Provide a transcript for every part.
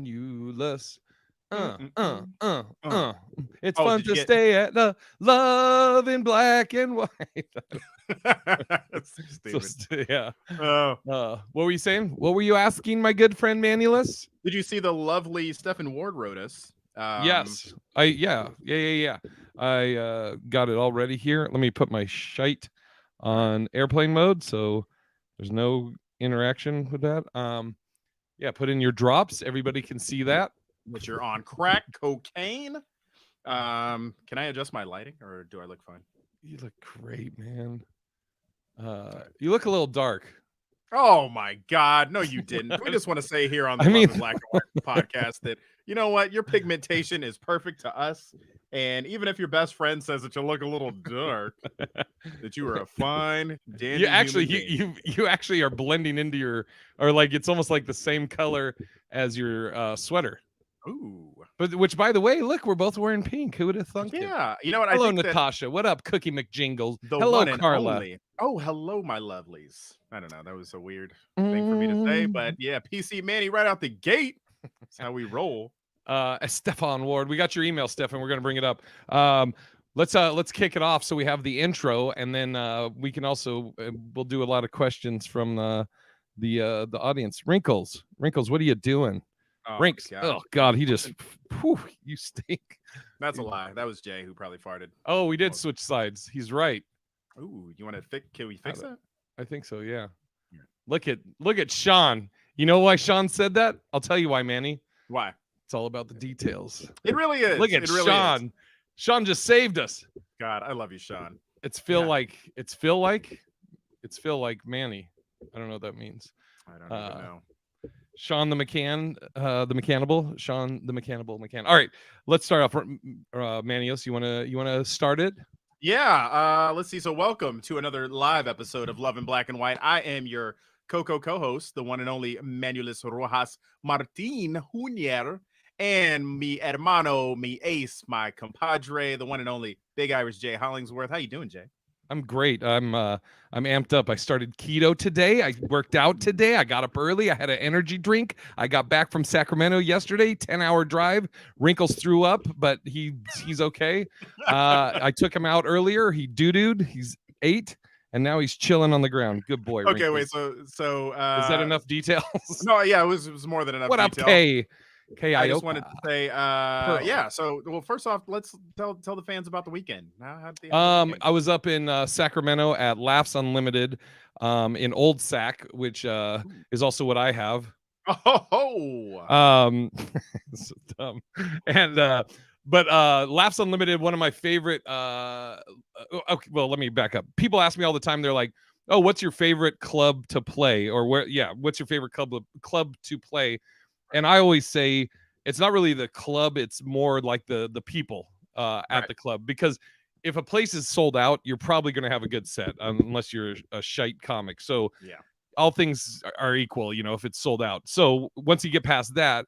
Useless. Mm-mm-mm. Uh. It's Oh, fun did you to get? stay at the Love in Black and White. That's so So stupid. yeah. Oh, What were you saying? What were you asking, my good friend Manulus? did you see the lovely Stephen Ward wrote us? Yes. Yeah. I got it all ready here. Let me put my shite All right. on airplane mode so there's no interaction with that. Yeah, put in your drops. Everybody can see that. That you're on crack cocaine. Can I adjust my lighting, or do I look fine? You look great, man. You look a little dark. Oh my God. No, you didn't. We just want to say here on the I Love mean, and Black and White podcast that, you know what? Your pigmentation is perfect to us. And even if your best friend says that you look a little dark, that you are a fine, you dandy actually human you, being. you actually are blending into your, or like it's almost like the same color as your sweater. Ooh. But which, by the way, look, we're both wearing pink. Who would have thunk it? Yeah. You know what? I Hello, think that Natasha. What up, Cookie McJingles? the Hello, one and Carla. only. Oh, hello, my lovelies. I don't know. That was a weird thing for me to say, but Mm, yeah, PC Manny right out the gate. That's how we roll. Stefan Ward. We got your email, Stefan. We're gonna bring it up. Let's kick it off. So we have the intro, and then we can also we'll do a lot of questions from the audience. Wrinkles, what are you doing? Oh Rinks. God. Oh God, he just. Whew, you stink. That's a lie. That was Jay who probably farted. Oh, we did Well, switch sides. He's right. ooh, you want to fix? Can we I fix that? think so. Yeah. Yeah. Look at Sean. You know why Sean said that? I'll tell you why, Manny. Why? It's all about the details. It really Look is. at It really is. Sean. Sean just saved us. God, I love you, Sean. It's Yeah, Phil like Manny. I don't know what that means. I don't even Uh know. Sean the Sean the mechanical McCann. All right, let's start off. Manios, you wanna start it? Yeah. Let's see. So, welcome to another live episode of Love in Black and White. I am your co-host, the one and only Manuelis Rojas Martin Junior, and mi hermano, mi ace, my compadre, the one and only Big Irish Jay Hollingsworth. How you doing, Jay? I'm great. I'm amped up. I started keto today. I worked out today. I got up early. I had an energy drink. I got back from Sacramento yesterday, 10-hour drive. Wrinkles threw up, but he's okay. I took him out earlier. He doo-dooed. He's 8, and now he's chilling on the ground. Good boy, Okay, wait. Wrinkles. So Is that enough details? no, yeah, it was more than enough What up, detail. K I just wanted Ioka? to say, Pearl. yeah. So, well, first off, let's tell the fans about the weekend. How'd the weekend I was up in Sacramento at Laughs Unlimited, in Old Sac, which go? is also what I have. Oh, So dumb. And but Laughs Unlimited, one of my favorite okay, well, let me back up. People ask me all the time, they're like, "Oh, what's your favorite club to play?" Or what's your favorite club to play? And I always say it's not really the club, it's more like the people at right. the club, because if a place is sold out, you're probably going to have a good set, unless you're a shite comic. So Yeah. all things are equal, if it's sold out. So once you get past that,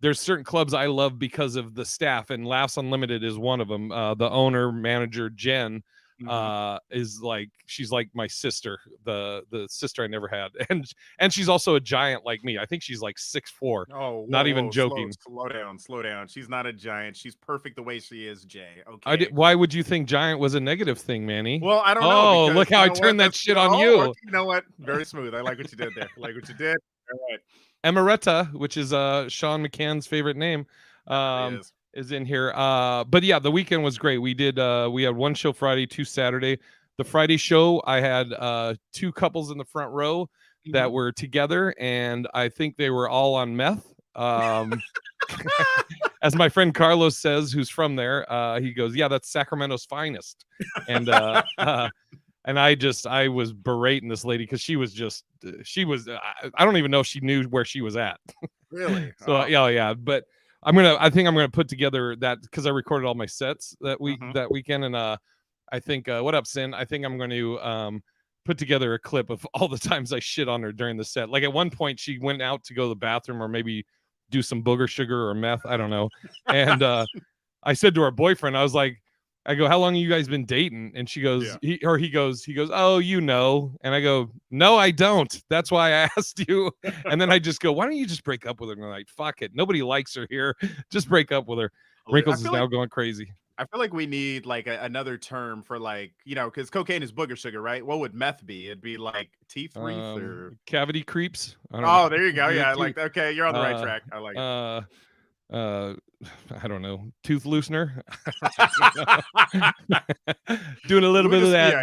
there's certain clubs I love because of the staff, and Laughs Unlimited is one of them. The owner, manager, Jen, Hmm. she's like my sister, the sister I never had, and she's also a giant like me. I think she's like 6'4". Oh, Not whoa, even whoa, joking. slow down. She's not a giant. She's perfect the way she is, Jay. I did. Okay. Why would you think giant was a negative thing, Manny? Well, I don't know Oh, because look you how I know what? turned that That's shit on oh, you. okay, you know what? Very smooth. I like what you did there. I like what you did. All right. Emeretta, which is Sean McCann's favorite name, It really is. is in here. But yeah, the weekend was great. We had one show Friday, 2 Saturday. The Friday show, I had 2 couples in the front row Mhm. that were together, and I think they were all on meth. As my friend Carlos says, who's from there, he goes, "Yeah, that's Sacramento's finest," and and I was berating this lady because I don't even know if she knew where she was at. Really? So Oh. yeah, but I think I'm gonna put together that, because I recorded all my sets Hmm. that weekend, and I think what up, Sin? I think I'm going to put together a clip of all the times I shit on her during the set. Like at one point, she went out to go to the bathroom or maybe do some booger sugar or meth, I don't know, and I said to her boyfriend, I was like, I go, how long have you guys been dating? And she goes, he goes, oh, you know. And I go, no, I don't. That's why I asked you. And then I just go, why don't you just break up with her? And they're like, fuck it. Nobody likes her here. Just break up with her. Wrinkles is now going crazy. I feel like we need like another term for like, because cocaine is booger sugar, right? What would meth be? It'd be like teeth wreath or cavity creeps. I don't know. there you go. Yeah, like okay, you're on the right track. I like it. I don't know, tooth loosener. Doing a little bit of that.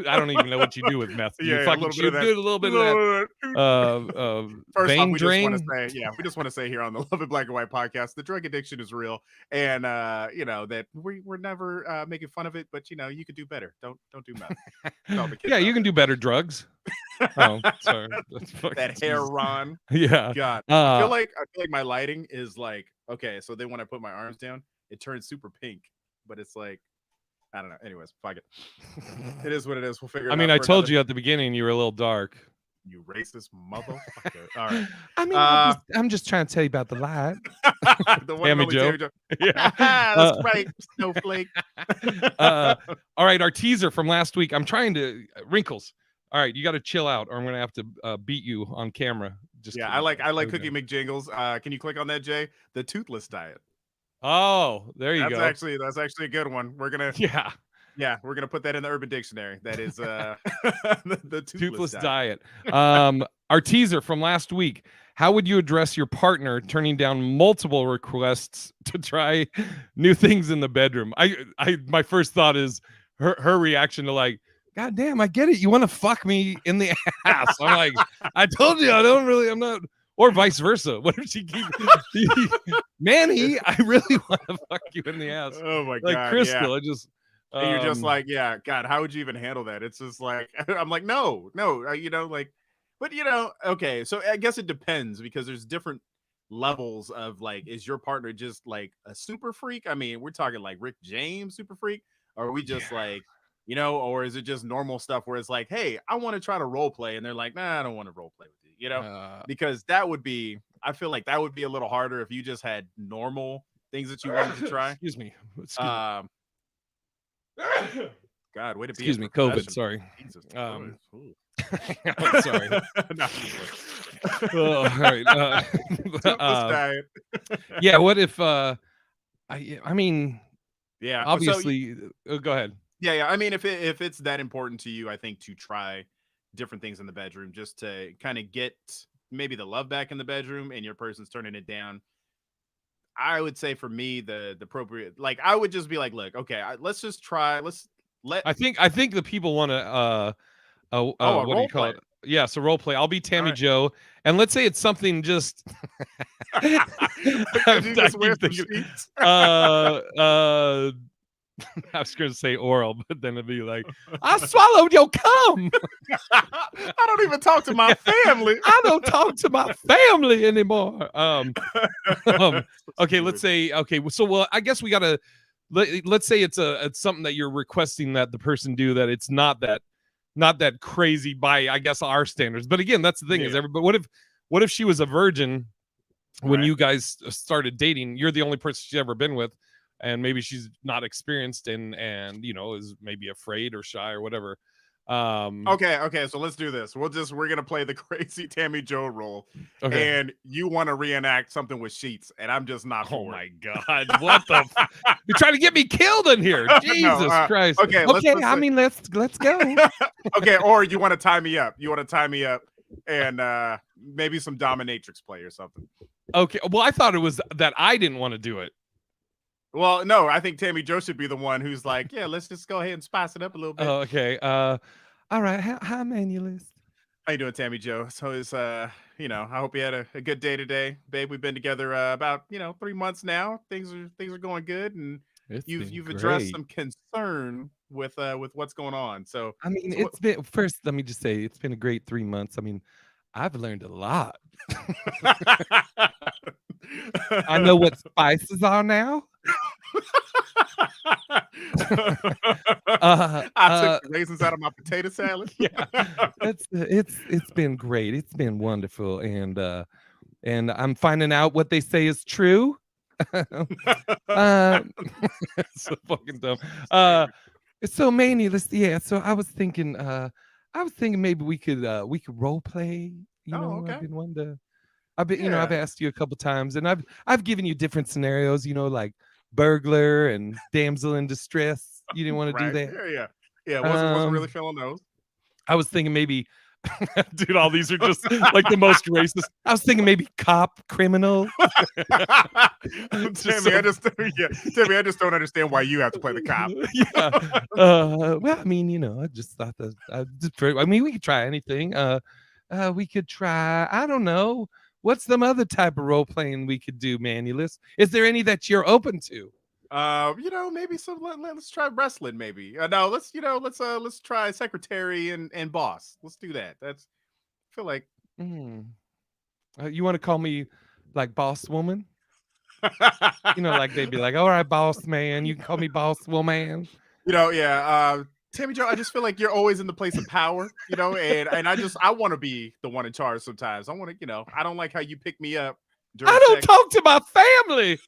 I don't even know what you do with meth. You fucking do a little bit of that. First vein off, we drain. we just want to say here on the Love and Black and White podcast, the drug addiction is real, and that we're never making fun of it, but you could do better. Don't do meth. Yeah, you can do better drugs. Oh, sorry. That hair run. Yeah. God. I feel like my lighting is like, okay, so then when I put my arms down, it turns super pink, but it's like, I don't know. Anyways, fuck it. It is what it is. We'll figure it out. I mean, I told you at the beginning you were a little dark. You racist motherfucker. All right. I mean, I'm just trying to tell you about the light. The one Tammy Joe. Yeah. That's right, snowflake. All right, our teaser from last week. I'm trying to wrinkles. All right, you got to chill out, or I'm gonna have to beat you on camera. Just I like Cookie McJingles. Can you click on that, Jay? The toothless diet. Oh, there you go. That's actually a good one. We're gonna we're gonna put that in the Urban Dictionary. That is the toothless diet. Our teaser from last week. How would you address your partner turning down multiple requests to try new things in the bedroom? My first thought is her reaction to like, God damn, I get it. You want to fuck me in the ass. I'm like, I told you, I'm not, or vice versa. What if she keeps, Manny, I really want to fuck you in the ass. Oh my God. Like Crystal, I just. And you're just like, yeah, God, how would you even handle that? It's just like, I'm like, no, but okay. So I guess it depends because there's different levels of like, is your partner just like a super freak? I mean, we're talking like Rick James super freak, or are we just like, or is it just normal stuff where it's like, hey, I want to try to role play, and they're like, nah, I don't want to role play with you, because that would be, I feel like that would be a little harder if you just had normal things that you wanted to try. Excuse me. God, way to be. Excuse me, COVID. Sorry. Jesus. Sorry. All right. Yeah. What if? I mean. Yeah. Obviously. Go ahead. Yeah. I mean, if it's that important to you, I think to try different things in the bedroom just to kind of get maybe the love back in the bedroom, and your person's turning it down. I would say for me, the appropriate, like, I would just be like, look, okay, let's just try. I think the people want to, what do you call it? Yeah, so role play. I'll be Tammy Joe, and let's say it's something just. I was going to say oral, but then it'd be like, I swallowed your cum. I don't even talk to my family. I don't talk to my family anymore. Okay, let's say, so I guess we got to, let's say it's something that you're requesting that the person do, that it's not that crazy by, I guess, our standards. But again, that's the thing is everybody, what if she was a virgin when you guys started dating? You're the only person she's ever been with. And maybe she's not experienced and is maybe afraid or shy or whatever. Okay. So let's do this. We're gonna play the crazy Tammy Joe role, and you want to reenact something with sheets, and I'm just not. Oh my God! What the? You're trying to get me killed in here? Jesus Christ! Okay. I mean, let's go. Okay. Or you want to tie me up? And maybe some dominatrix play or something. Okay. Well, I thought it was that I didn't want to do it. Well, no, I think Tammy Joe should be the one who's like, yeah, let's just go ahead and spice it up a little bit. Oh, okay. All right. Hi, Manulist. How you doing, Tammy Joe? So it's I hope you had a good day today, babe. We've been together about 3 months now. Things are going good, and you've addressed some concern with what's going on. So I mean, it's been, first, let me just say, it's been a great 3 months. I mean, I've learned a lot. I know what spices are now. I took raisins out of my potato salad. Yeah, it's been great. It's been wonderful, and I'm finding out what they say is true. It's so fucking dumb. So Manny, so I was thinking maybe we could role play. Oh, I've okay. been wanting to. I've Yeah. asked you a couple times, and I've given you different scenarios. Like burglar and damsel in distress. You didn't want to do Right. that. Yeah. Wasn't really Um, feeling those. I was thinking maybe, dude, all these are just like the most racist. I was thinking maybe cop, criminal. Timmy, Timmy, I just don't understand why you have to play the cop. Yeah. Well, I mean, I just thought that. I mean, we could try anything. We could try. I don't know. What's some other type of role playing we could do, Manulus? Is there any that you're open to? Maybe some. Let's try wrestling. Maybe. No, let's try secretary and boss. Let's do that. I feel like. You want to call me like boss woman? Like they'd be like, all right, boss man, you can call me boss woman. Yeah. Tammy Joe, I just feel like you're always in the place of power, and I want to be the one in charge sometimes. I want to, I don't like how you pick me up. I don't talk to my family.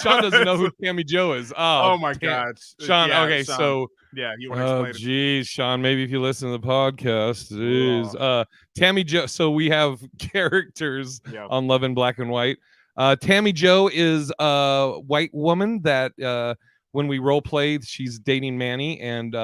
Sean doesn't know who Tammy Joe is. Oh my God, Sean. Yeah, okay, Sean. So you want to explain it? Geez, Sean, maybe if you listen to the podcast, Tammy Joe. So we have characters on Love in Black and White. Tammy Joe is a white woman that when we role play, she's dating Manny, and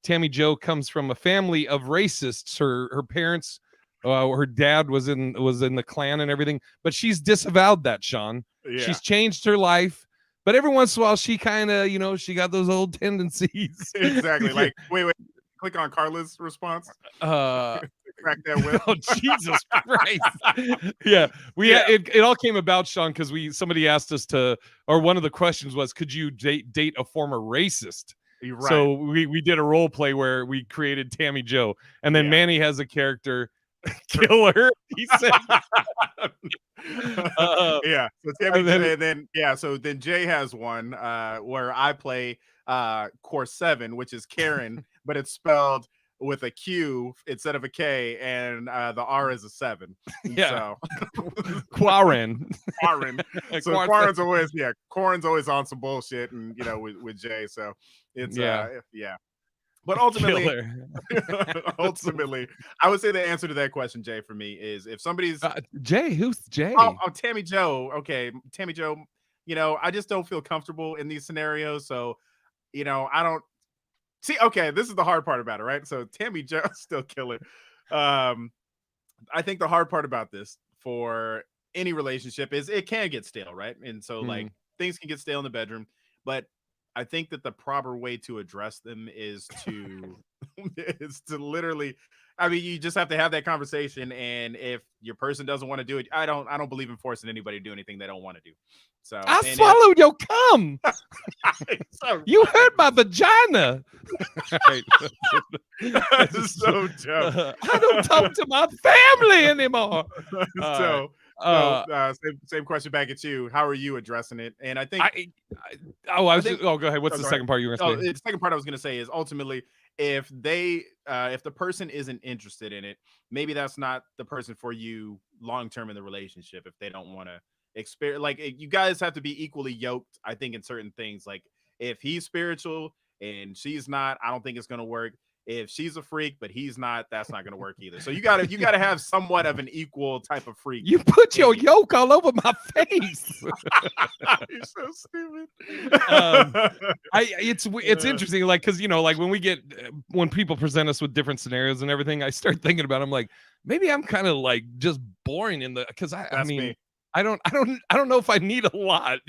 Tammy Joe comes from a family of racists. Her parents, her dad was in the Klan and everything, but she's disavowed that, Sean. Yeah. She's changed her life, but every once in a while she kind of, she got those old tendencies. Exactly. Like, wait, click on Carla's response. Crack that whip. Oh, Jesus Christ. Yeah. It all came about, Sean, because somebody asked us or one of the questions was, could you date a former racist? Right. So we did a role play where we created Tammy Joe, and then Manny has a character killer. He said, yeah. So Tammy, So then Jay has one where I play course 7, which is Karen, but it's spelled with a Q instead of a K, and the R is a 7. Yeah. So Quarren. So Quarren's always on some bullshit, and with Jay. So it's But ultimately, I would say the answer to that question, Jay, for me is if somebody's Jay, who's Jay? Oh, Tammy Joe. Okay, Tammy Joe. I just don't feel comfortable in these scenarios. So, I don't see. Okay, this is the hard part about it, right? So Tammy Joe still killer. I think the hard part about this for any relationship is it can get stale, right? And so like things can get stale in the bedroom, but I think that the proper way to address them is to literally, I mean, you just have to have that conversation. And if your person doesn't want to do it, I don't believe in forcing anybody to do anything they don't want to do. So I swallowed your cum. You hurt my vagina. That's so dumb. I don't talk to my family anymore. Same question back at you. How are you addressing it? And I think go ahead. What's the second part you were going to say? The second part I was going to say is ultimately if the person isn't interested in it, maybe that's not the person for you long term in the relationship. If they don't want to experience, like you guys have to be equally yoked. I think in certain things, like if he's spiritual and she's not, I don't think it's going to work. If she's a freak, but he's not, that's not going to work either. So you gotta have somewhat of an equal type of freak. You put your yoke all over my face. You're so stupid. It's interesting, like because like when people present us with different scenarios and everything, I start thinking about. I'm like, maybe I'm kind of like just boring because I mean. Me. I don't know if I need a lot,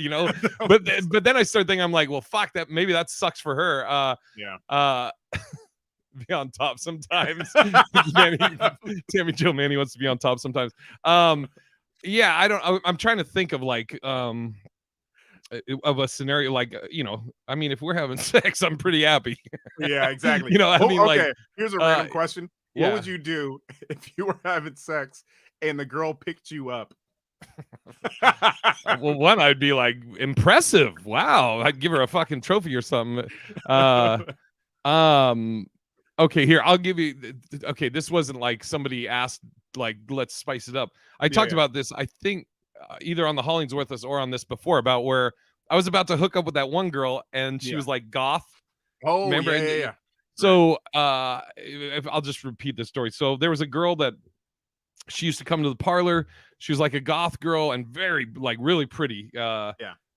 but then I start thinking, I'm like, well, fuck that. Maybe that sucks for her. Be on top sometimes. Tammy Joe Manny wants to be on top sometimes. I'm trying to think of like of a scenario like I mean, if we're having sex, I'm pretty happy. Yeah, exactly. Here's a random question. What would you do if you were having sex and the girl picked you up? Well, one, I'd be like, impressive. Wow. I'd give her a fucking trophy or something. Okay, here, I'll give you. Okay, this wasn't like somebody asked, like, let's spice it up. I talked about this. I think either on the Hollingsworth or on this before about where I was about to hook up with that one girl and she Yeah. was like goth. Oh, Remember? yeah. Right. So if I'll just repeat the story. So there was a girl that she used to come to the parlor. She was like a goth girl and very like really pretty. Yeah.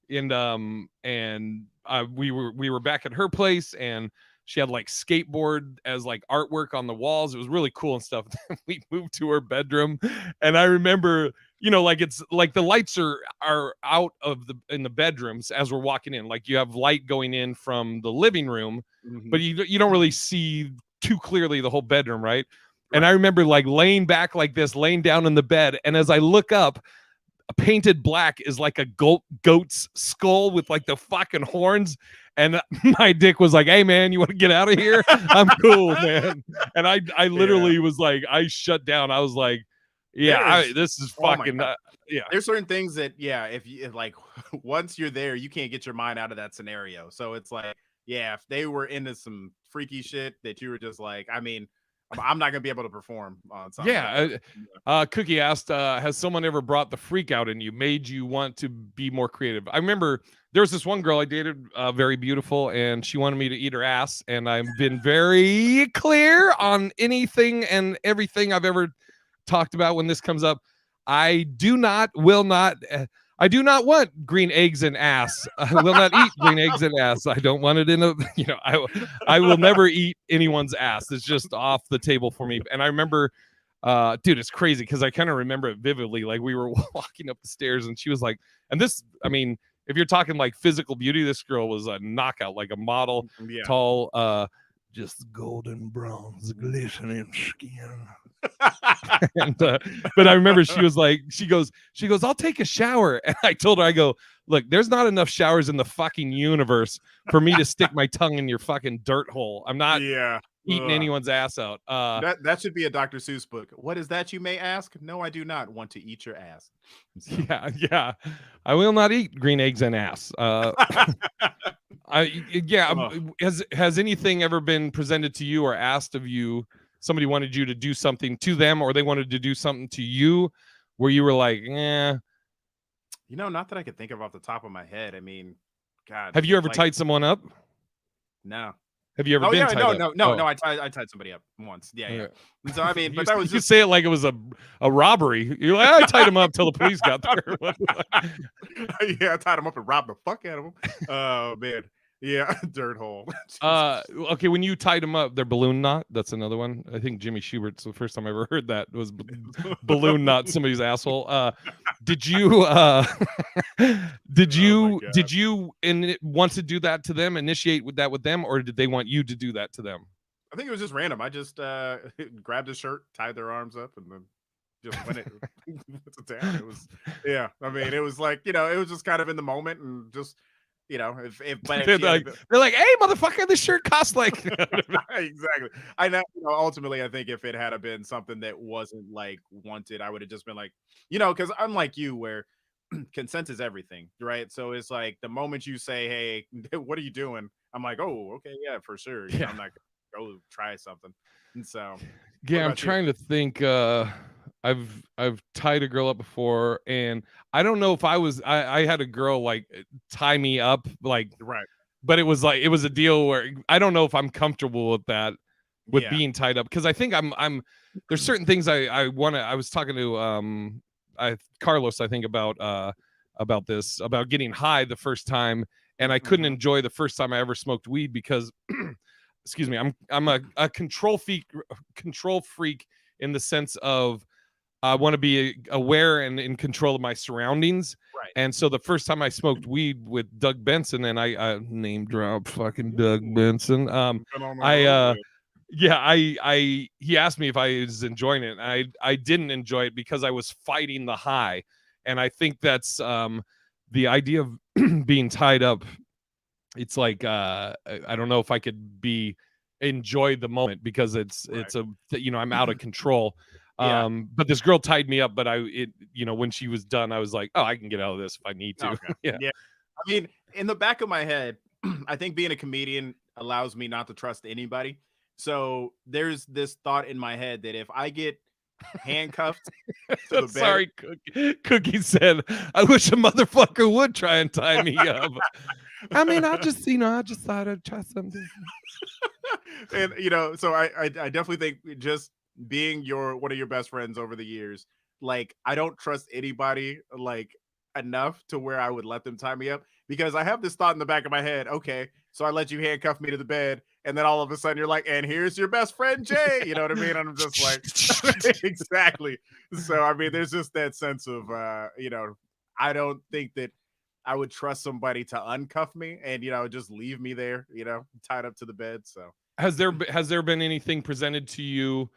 And we were back at her place and she had like skateboard as like artwork on the walls. It was really cool and stuff. We moved to her bedroom and I remember, you know, like it's like the lights are out of in the bedrooms as we're walking in. Like you have light going in from the living room, but you don't really see too clearly the whole bedroom, right? And I remember like laying back like this, laying down in the bed, and as I look up, painted black is like a goat's skull with like the fucking horns. And my dick was like, hey man, you want to get out of here? I'm cool, man. And I literally was like, I shut down. I was like, yeah, this is fucking yeah. There's certain things that if like once you're there, you can't get your mind out of that scenario. So it's like, yeah, if they were into some freaky shit that you were just like, I mean, I'm not gonna be able to perform on something. Yeah. Cookie asked, has someone ever brought the freak out in you, made you want to be more creative? I remember there was this one girl I dated, very beautiful, and she wanted me to eat her ass, and I've been very clear on anything and everything I've ever talked about when this comes up. I do not want green eggs and ass. I will not eat green eggs and ass. I don't want it in a, you know, I will never eat anyone's ass. It's just off the table for me. And I remember, dude, it's crazy because I kind of remember it vividly. Like we were walking up the stairs and she was like, and this, I mean, if you're talking like physical beauty, this girl was a knockout, like a model, tall, just golden bronze glistening skin. And but I remember she was like, she goes, I'll take a shower. And I told her, I go, look, there's not enough showers in the fucking universe for me to stick my tongue in your fucking dirt hole. I'm not eating anyone's ass out. That should be a Dr. Seuss book. What is that, you may ask? No, I do not want to eat your ass. So. Yeah. I will not eat green eggs and ass. Has anything ever been presented to you or asked of you? Somebody wanted you to do something to them, or they wanted to do something to you, where you were like, "Eh." You know, not that I could think of off the top of my head. I mean, God. Have you ever tied someone up? No. Have you ever been tied up? No. I tied somebody up once. Yeah. So I mean, but that was just, you say it like it was a robbery. You're like, I tied him up till the police got there. I tied him up and robbed the fuck out of him. Oh man. Yeah, dirt hole. Okay, when you tied him up, their balloon knot. That's another one. I think Jimmy Schubert's the first time I ever heard that was balloon knot somebody's asshole. Did you want to do that to them, initiate with that with them, or did they want you to do that to them? I think it was just random. I just grabbed his shirt, tied their arms up, and then just went to town. It was I mean, it was like, you know, it was just kind of in the moment and just. You know, if they're like, hey, motherfucker, this shirt costs like exactly. I know. You know, ultimately, I think if it had been something that wasn't like wanted, I would have just been like, you know, because unlike you, where consent is everything, right? So it's like the moment you say, "Hey, what are you doing?" I'm like, "Oh, okay, yeah, for sure." You know, I'm not gonna go try something. And so, I'm trying to think. I've tied a girl up before, and I don't know if I had a girl like tie me up, like but it was a deal where I don't know if I'm comfortable with that, with being tied up, because I think I'm there's certain things I want to. I was talking to Carlos, I think, about this, about getting high the first time, and I couldn't enjoy the first time I ever smoked weed because excuse me, I'm a control freak in the sense of I want to be aware and in control of my surroundings. Right. And so the first time I smoked weed with Doug Benson, and I name drop fucking Doug Benson. He asked me if I was enjoying it. And I didn't enjoy it because I was fighting the high. And I think that's the idea of being tied up. It's like I don't know if I could enjoy the moment because it's I'm out of control. But this girl tied me up, but when she was done, I was like, oh, I can get out of this if I need to. Okay. Yeah. I mean, in the back of my head, I think being a comedian allows me not to trust anybody. So there's this thought in my head that if I get handcuffed to the bed. Sorry, Cookie said, I wish a motherfucker would try and tie me up. I mean, I just thought I'd try something. And so I definitely think just being one of your best friends over the years, like I don't trust anybody like enough to where I would let them tie me up, because I have this thought in the back of my head. Okay, so I let you handcuff me to the bed, and then all of a sudden you're like, and here's your best friend Jay. You know what I mean? And I'm just like, exactly. So I mean, there's just that sense of I don't think that I would trust somebody to uncuff me and just leave me there, tied up to the bed. So has there been anything presented to you,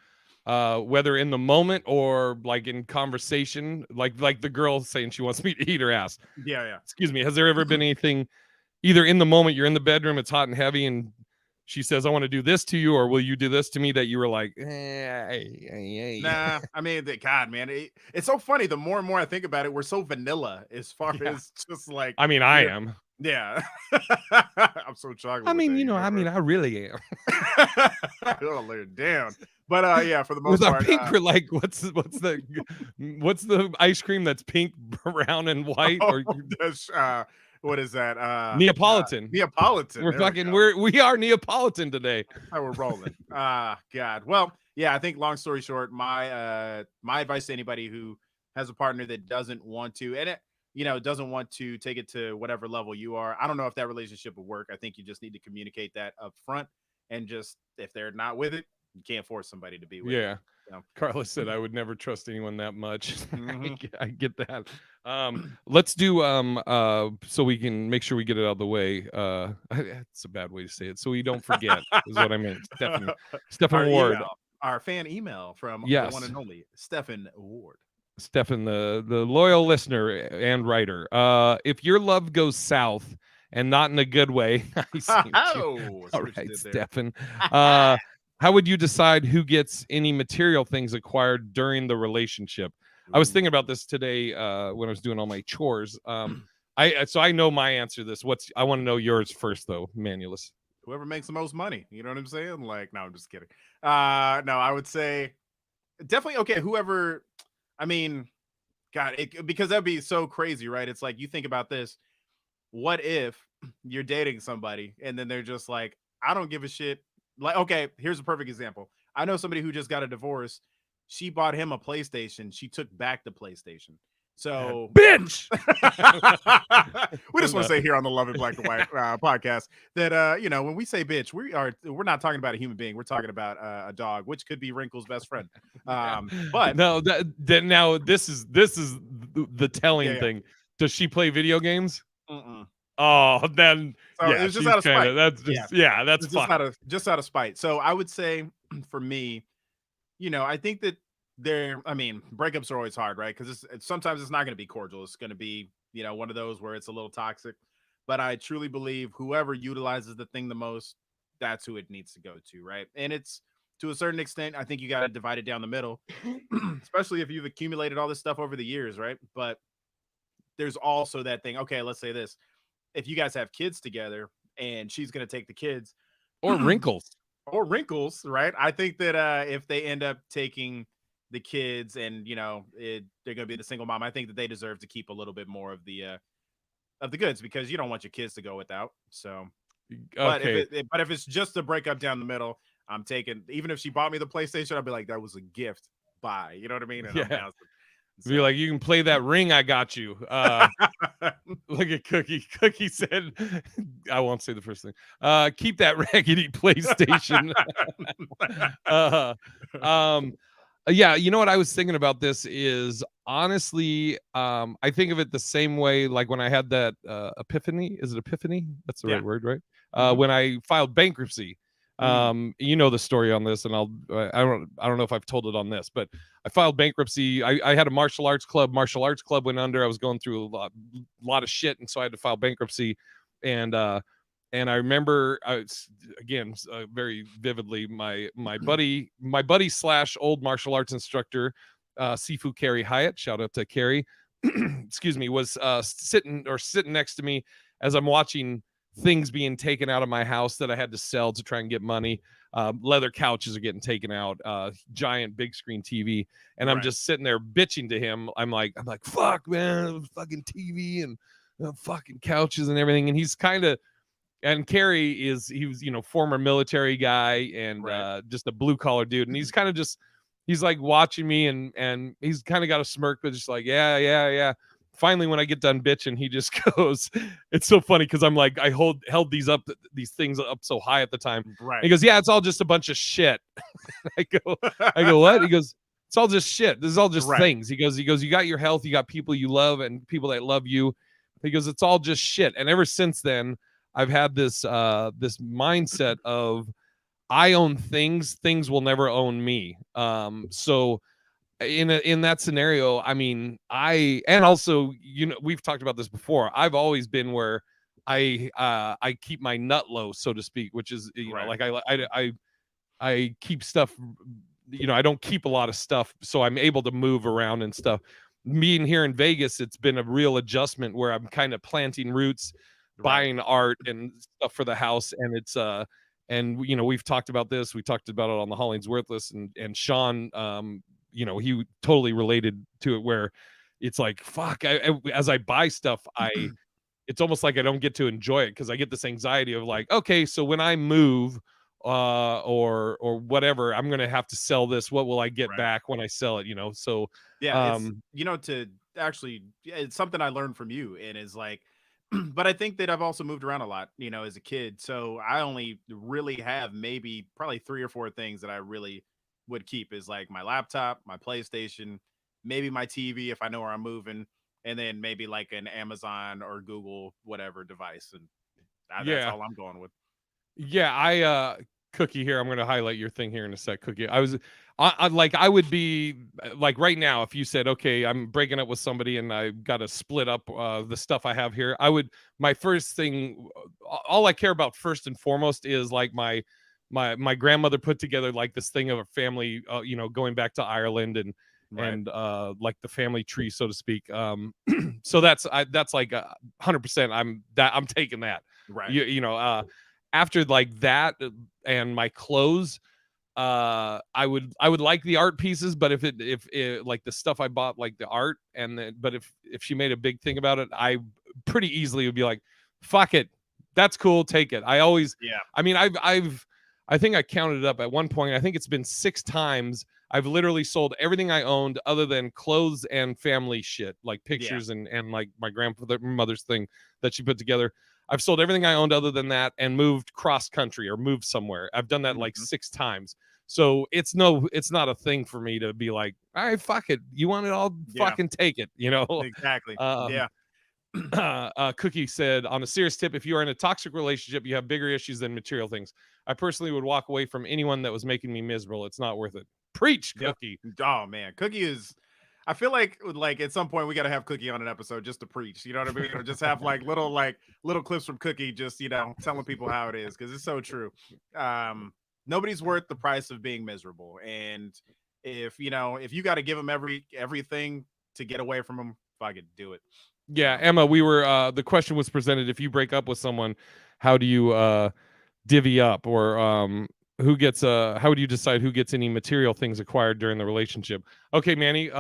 whether in the moment or like in conversation, like the girl saying she wants me to eat her ass? Yeah. Excuse me. Has there ever been anything, either in the moment you're in the bedroom, it's hot and heavy, and she says, I want to do this to you, or will you do this to me, that you were like, Nah, I mean, God, man, it's so funny. The more and more I think about it, we're so vanilla as far as just like, I mean, I am. Yeah. I'm so chocolate. I mean, I really am. Oh, lay it down. But yeah, for the most part, part, pink or like what's the ice cream that's pink, brown, and white? Or what is that? Neapolitan. Neapolitan. We are Neapolitan today. That's how we're rolling. God. Well, yeah, I think long story short, my advice to anybody who has a partner that doesn't want to, and doesn't want to take it to whatever level you are. I don't know if that relationship will work. I think you just need to communicate that up front, and just if they're not with it, you can't force somebody to be with it. Yeah. Carla said I would never trust anyone that much. Mm-hmm. I get that. Let's do so we can make sure we get it out of the way. It's a bad way to say it. So we don't forget is what I meant. Stephen Ward. Our fan email from the one and only Stephen Ward. Stephen, the loyal listener and writer. If your love goes south, and not in a good way, all right, Stephen. How would you decide who gets any material things acquired during the relationship? I was thinking about this today when I was doing all my chores. I know my answer to this. I want to know yours first, though, Manulus. Whoever makes the most money. You know what I'm saying? Like, no, I'm just kidding. No, I would say definitely okay. Whoever. I mean, God, because that'd be so crazy, right? It's like you think about this. What if you're dating somebody and then they're just like, I don't give a shit. Like, okay, here's a perfect example. I know somebody who just got a divorce. She bought him a PlayStation. She took back the PlayStation. So, bitch. We just want to say here on the Love and Black and White podcast that when we say bitch, we're not talking about a human being. We're talking about a dog, which could be Wrinkle's best friend. But no, now this is the telling thing. Does she play video games? Oh, then so it's just out of spite. That's just that's fine. Just out of spite. So I would say for me, I think that breakups are always hard, right? Because sometimes it's not going to be cordial. It's going to be one of those where it's a little toxic. But I truly believe whoever utilizes the thing the most, that's who it needs to go to, right? And it's to a certain extent, I think you got to divide it down the middle, especially if you've accumulated all this stuff over the years, right? But there's also that thing. Okay, let's say this. If you guys have kids together and she's going to take the kids or wrinkles, right? I think that if they end up taking the kids and they're going to be the single mom, I think that they deserve to keep a little bit more of the goods, because you don't want your kids to go without. So, okay. But if it's just a breakup down the middle, I'm taking, even if she bought me the PlayStation, I'd be like, that was a gift. Bye. You know what I mean? And yeah. Be like, you can play that ring I got you. Look at Cookie. Cookie said, I won't say the first thing. Keep that raggedy PlayStation. Yeah, you know what I was thinking about this is, honestly, I think of it the same way like when I had that epiphany. Is it epiphany? That's the right word, right? When I filed bankruptcy. You know the story on this, and I don't know if I've told it on this, but I filed bankruptcy. I had a martial arts club. Martial arts club went under. I was going through a lot of shit, and so I had to file bankruptcy. And I remember, very vividly, my buddy / old martial arts instructor, Sifu Carrie Hyatt. Shout out to Carrie. Excuse me. Was sitting next to me as I'm watching things being taken out of my house that I had to sell to try and get money. leather couches are getting taken out, giant big screen TV, and I'm Right. just sitting there bitching to him. I'm like, fuck, man, fucking TV and fucking couches and everything. And he's kind of, and Carrie he was, former military guy and Right. just a blue collar dude. And he's kind of just, he's like watching me and he's kind of got a smirk, but just like, yeah, yeah, yeah. Finally, when I get done bitching, he just goes, it's so funny because I'm like, I held these things up so high at the time. Right. He goes, yeah, it's all just a bunch of shit. I go, what? He goes, it's all just shit. This is all just things. He goes, you got your health, you got people you love and people that love you. He goes, it's all just shit. And ever since then, I've had this mindset of I own things will never own me. So in that scenario, I mean, and also, we've talked about this before. I've always been where I keep my nut low, so to speak, which is like I keep stuff. I don't keep a lot of stuff, so I'm able to move around and stuff. Being here in Vegas, it's been a real adjustment where I'm kind of planting roots, buying art and stuff for the house, and it's and we've talked about this. We talked about it on the Hollings Worthless, and Sean, he totally related to it where it's like, fuck, as I buy stuff, it's almost like I don't get to enjoy it because I get this anxiety of like, okay, so when I move or whatever, I'm gonna have to sell this. What will I get back when I sell it? So yeah, it's to actually, it's something I learned from you, and is like, but I think that I've also moved around a lot, as a kid. So I only really have probably 3 or 4 things that I really would keep, is like my laptop, my PlayStation, maybe my TV if I know where I'm moving, and then maybe like an Amazon or Google whatever device. And that's all I'm going with. Yeah, Cookie here. I'm going to highlight your thing here in a sec, Cookie. I would be like right now, if you said, okay, I'm breaking up with somebody and I got to split up the stuff I have here, my first thing, all I care about first and foremost is like my grandmother put together like this thing of a family, going back to Ireland and like the family tree, so to speak. So that's like 100%. I'm taking that. Right. After like that and my clothes, I would like the art pieces, but if it like the stuff I bought, like the art, but if she made a big thing about it, I pretty easily would be like, fuck it, that's cool, take it. I mean, I think I counted it up at one point. I think it's been 6 times I've literally sold everything I owned other than clothes and family shit, like pictures and like my grandmother's thing that she put together. I've sold everything I owned other than that and moved cross country or moved somewhere. I've done that like 6 times. So it's not a thing for me to be like, all right, fuck it. You want it all, fucking take it, Exactly. Cookie said, on a serious tip, if you are in a toxic relationship, you have bigger issues than material things. I personally would walk away from anyone that was making me miserable. It's not worth it. Preach, Cookie. Oh man, Cookie is. I feel like at some point we got to have Cookie on an episode just to preach. You know what I mean? Or just have little clips from Cookie, just telling people how it is, because it's so true. Nobody's worth the price of being miserable, and if you got to give them everything to get away from them, fuck it, do it. Yeah, Emma, we were the question was presented: if you break up with someone, how do you divvy up, or who gets how would you decide who gets any material things acquired during the relationship? Okay, Manny,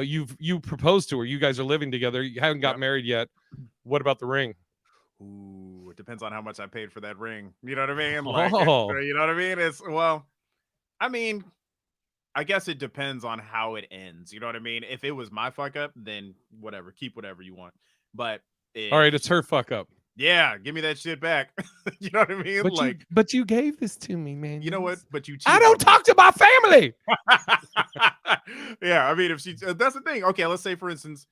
you proposed to her. You guys are living together. You haven't got married yet. What about the ring? Ooh, it depends on how much I paid for that ring. You know what I mean? You know what I mean? I mean, I guess it depends on how it ends. You know what I mean? If it was my fuck up, then whatever, keep whatever you want. But all right, it's her fuck up. Yeah, give me that shit back. You know what I mean? But you gave this to me, man. You know what? But you I don't talk to my family. Yeah, I mean, if that's the thing. Okay, let's say for instance,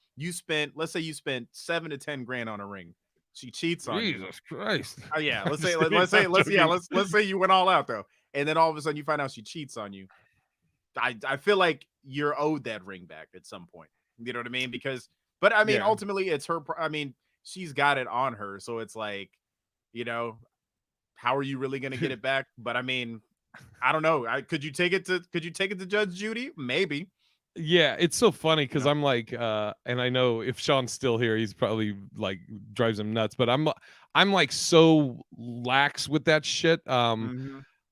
let's say you spent 7 to 10 grand on a ring. She cheats on you. Jesus Christ. Yeah, let's say you went all out though, and then all of a sudden you find out she cheats on you. I feel like you're owed that ring back at some point. You know what I mean? But I mean, ultimately, it's her. I mean, she's got it on her, so it's like, how are you really gonna get it back? But I mean, I don't know. Could you take it to Judge Judy? Maybe. Yeah, it's so funny because I'm like, and I know if Sean's still here, he's probably like drives him nuts. But I'm like so lax with that shit.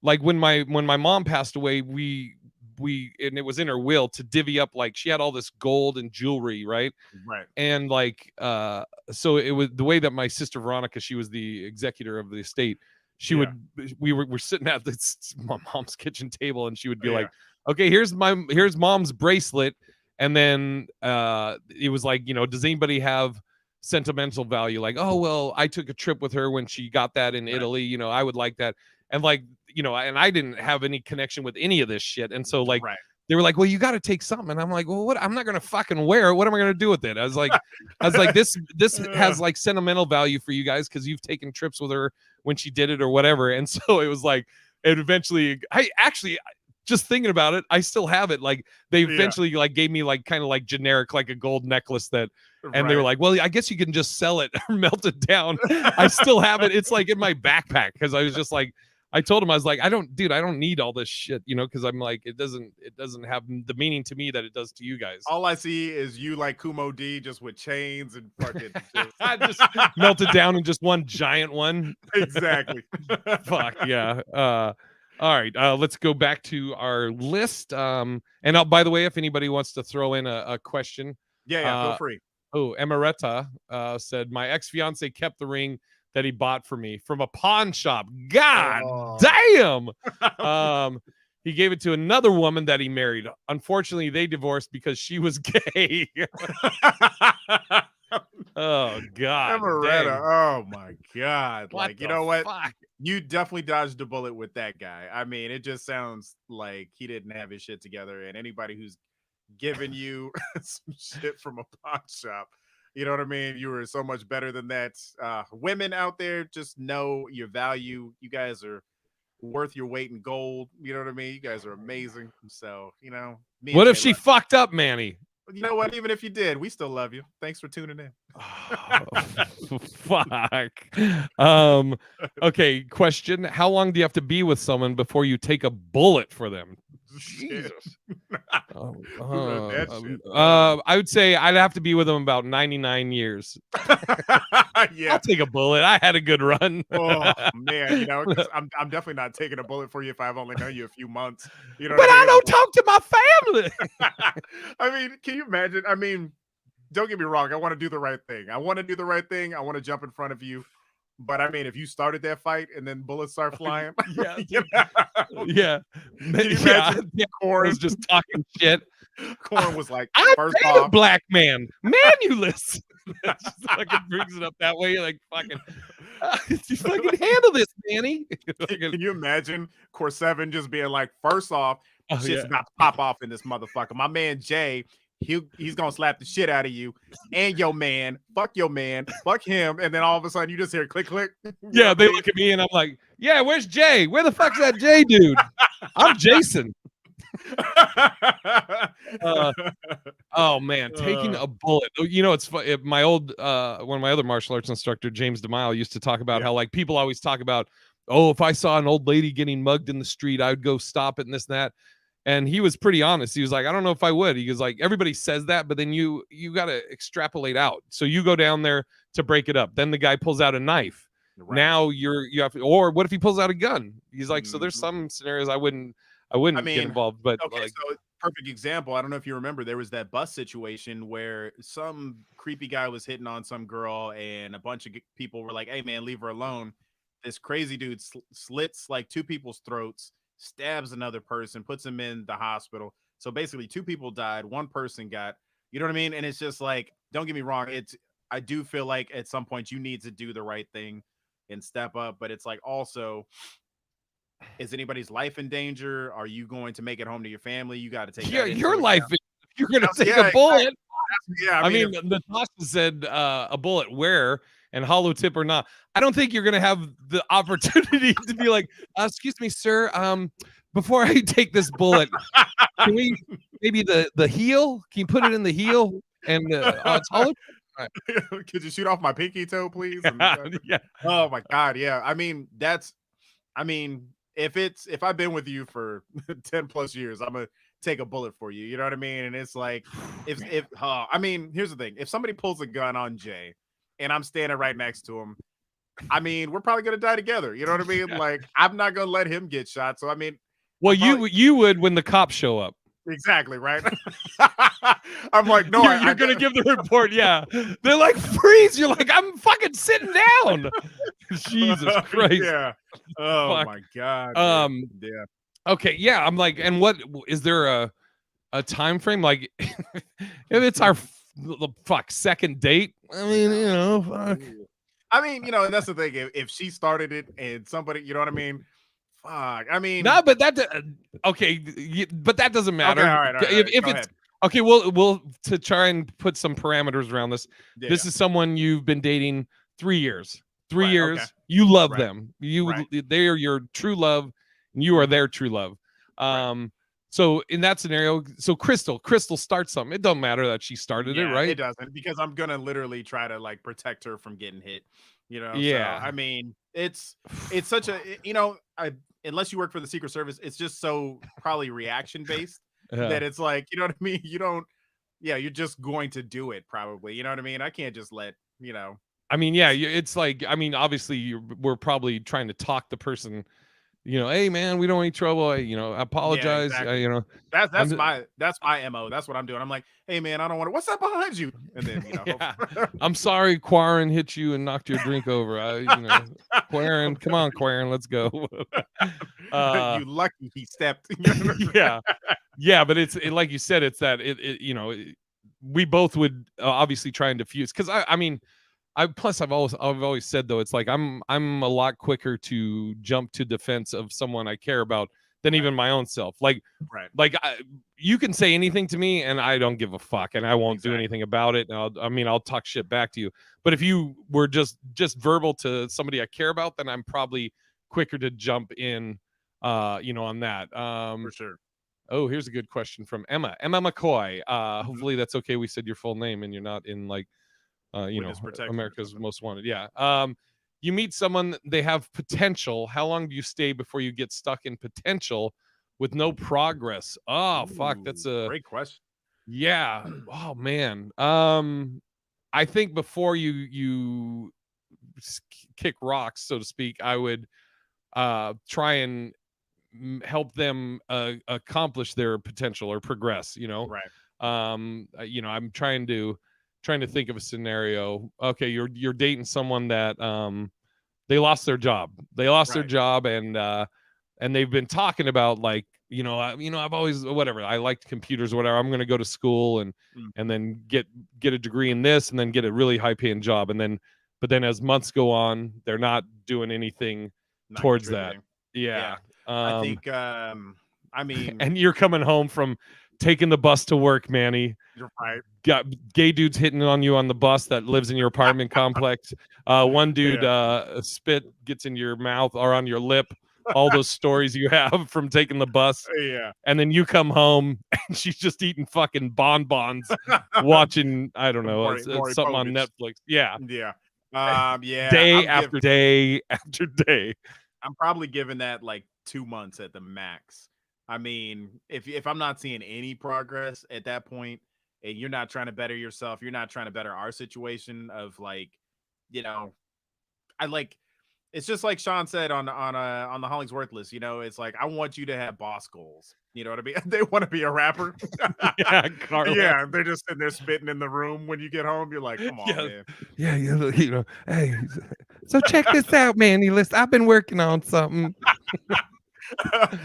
like when my mom passed away, we and it was in her will to divvy up, like she had all this gold and jewelry, right? Right. And like so it was the way that my sister Veronica, she was the executor of the estate, she Yeah. would we're sitting at this my mom's kitchen table, and she would be Yeah. like, okay, here's mom's bracelet. And then it was like, does anybody have sentimental value? Like, oh well, I took a trip with her when she got that in Right. Italy, I would like that. And like, and I didn't have any connection with any of this shit. And so like Right. they were like, well, you got to take something. And I'm like, well, what? I'm not going to fucking wear it. What am I going to do with it? I was like, this has like sentimental value for you guys because you've taken trips with her when she did it or whatever. And so it was like, it eventually, I actually, just thinking about it, I still have it. Like they eventually like gave me like kind of like generic, like a gold necklace that, and they were like, well, I guess you can just sell it or melt it down. I still have it. It's like in my backpack because I was just like, I told him, I was like, I don't need all this shit, because I'm like, it doesn't have the meaning to me that it does to you guys. All I see is you like Kumo D just with chains and fucking just melted down in just one giant one. Exactly. Fuck yeah. All right, let's go back to our list. And by the way, if anybody wants to throw in a question, feel free. Oh, Emeretta said, my ex-fiance kept the ring that he bought for me from a pawn shop. God damn. He gave it to another woman that he married. Unfortunately, they divorced because she was gay. Oh God. Emeretta. Oh my God. What you know what? Fuck? You definitely dodged a bullet with that guy. I mean, it just sounds like he didn't have his shit together. And anybody who's giving you some shit from a pawn shop, you know what I mean? You were so much better than that. Women out there, just know your value. You guys are worth your weight in gold. You know what I mean? You guys are amazing. So, what if she fucked up, Manny? You know what? Even if you did, we still love you. Thanks for tuning in. Oh, fuck. Okay, question. How long do you have to be with someone before you take a bullet for them? Jesus. I would say I'd have to be with them about 99 years. Yeah, I'll take a bullet. I had a good run. Oh man, I'm definitely not taking a bullet for you if I've only known you a few months. But I don't talk to my family. I mean, can you imagine? I mean, don't get me wrong. I want to do the right thing. I want to jump in front of you. But I mean, if you started that fight and then bullets start flying, yeah. Corn was just talking shit. Corn was like, I'm first a black man, manulus. Just fucking brings it up that way, like fucking. You fucking handle this, Manny. Can you imagine Core7 just being like, first off, shit's about to pop off in this motherfucker. My man Jay. He's gonna slap the shit out of you and your man, fuck him, and then all of a sudden you just hear click click. Yeah, they look at me and I'm like, yeah, where's Jay? Where the fuck's that Jay dude? I'm Jason. Oh man, taking a bullet. It's my old one of my other martial arts instructor, James DeMille, used to talk about how like people always talk about, oh, if I saw an old lady getting mugged in the street, I would go stop it and this and that. And he was pretty honest. He was like, I don't know if I would. He was like, everybody says that, but then you got to extrapolate out. So you go down there to break it up. Then the guy pulls out a knife. Right. Now you have to, or what if he pulls out a gun? He's like, so there's some scenarios I wouldn't get involved. But okay, like, so perfect example. I don't know if you remember, there was that bus situation where some creepy guy was hitting on some girl, and a bunch of people were like, hey man, leave her alone. This crazy dude slits like two people's throats, stabs another person, puts him in the hospital. So basically 2 people died, 1 person got, you know what I mean? And it's just like, don't get me wrong, I do feel like at some point you need to do the right thing and step up, but it's like, also, is anybody's life in danger? Are you going to make it home to your family? You got to take your life. You're going to take a bullet. Exactly. Yeah, I mean Natasha said a bullet where, and hollow tip or not, I don't think you're going to have the opportunity to be like, excuse me, sir, before I take this bullet, can we maybe the heel? Can you put it in the heel? And it's hollow. Right. Could you shoot off my pinky toe, please? Yeah. Oh my God. Yeah. I mean, if I've been with you for 10 plus years, I'm going to take a bullet for you. You know what I mean? And it's like, here's the thing. If somebody pulls a gun on Jay and I'm standing right next to him, I mean, we're probably gonna die together. You know what I mean? Yeah. Like, I'm not gonna let him get shot. So I mean, Well, I'm probably you would when the cops show up. exactly right. I'm like, no, You're gonna give the report. Yeah, they're like freeze. You're like I'm fucking sitting down. Jesus Christ. yeah. Oh Fuck. my god, dude. Um. Yeah. Okay. Yeah. I'm like, and what is there a time frame? Like, if it's our fuck second date. I mean, fuck. I mean, and that's the thing. If she started it and somebody, you know what I mean? Fuck. I mean, No, but that okay, but that doesn't okay, matter. all right. If Go it's ahead. okay, we'll to try and put some parameters around this. Yeah, This yeah. is someone you've been dating 3 years. Three Right. Okay. years. You love Right. them. Right. They are your true love, and you are Mhm. their true love. Right. So in that scenario, so Crystal starts something. It doesn't matter that she started it, Yeah, right? it doesn't because I'm gonna literally try to like protect her from getting hit. So Yeah. I mean, it's such a unless you work for the Secret Service, it's just so probably reaction based Yeah. that it's like, you know what I mean? You don't, yeah, you're just going to do it probably. You know what I mean? I can't just let, I mean, yeah, it's like, I mean, obviously we're probably trying to talk the person, hey man, we don't want any trouble. I yeah, apologize. exactly. I'm That's my MO. That's what I'm doing. I'm like, hey man, I don't want to, what's that behind you? And then, yeah, I'm sorry, Quarren hit you and knocked your drink over. Quarren, come on, Quarren, let's go. you lucky he stepped. Yeah, yeah, but it's like you said, it's that we both would obviously try and diffuse because I mean. I've always said though it's like I'm a lot quicker to jump to defense of someone I care about than Right. even my own self. Like Right. you can say anything to me and I don't give a fuck and I won't do Exactly. anything about it. And I'll talk shit back to you. But if you were just verbal to somebody I care about, then I'm probably quicker to jump in on that. For sure. Oh, here's a good question from Emma McCoy. Mhm. Hopefully that's okay. We said your full name and you're not in like Witness protection or America's something. Most Wanted. Yeah. You meet someone, they have potential. How long do you stay before you get stuck in potential with no progress? Oh, fuck. That's Ooh, a great question. yeah. Oh man. I think before you kick rocks, so to speak, I would try and help them accomplish their potential or progress. Right. I'm trying to think of a scenario. Okay, you're dating someone that they lost their job. They lost their Right. job and they've been talking about like, I've always whatever. I liked computers or whatever. I'm going to go to school and Mhm. then get a degree in this and then get a really high paying job but then as months go on, they're not doing anything Not towards that. contributing. Yeah. Yeah. I think I mean, And you're coming home from taking the bus to work, Manny. you're right. Got gay dudes hitting on you on the bus that lives in your apartment complex. One dude Yeah. spit gets in your mouth or on your lip. All those stories you have from taking the bus, Yeah. and then you come home and she's just eating fucking bonbons, watching I don't know Maury something on Povich. Netflix. Yeah, Yeah. Yeah. day after day after day. I'm probably giving that like 2 months at the max. I mean, if I'm not seeing any progress at that point, and you're not trying to better yourself, you're not trying to better our situation of like, you know, I like it's just like Sean said on the Hollingsworth list, it's like I want you to have boss goals. You know what I mean? They want to be a rapper. Yeah, Carla. Yeah, they're just sitting there spitting in the room when you get home. You're like, come on, Yeah, man. yeah. Hey, so check this out, Manny. Listen, I've been working on something.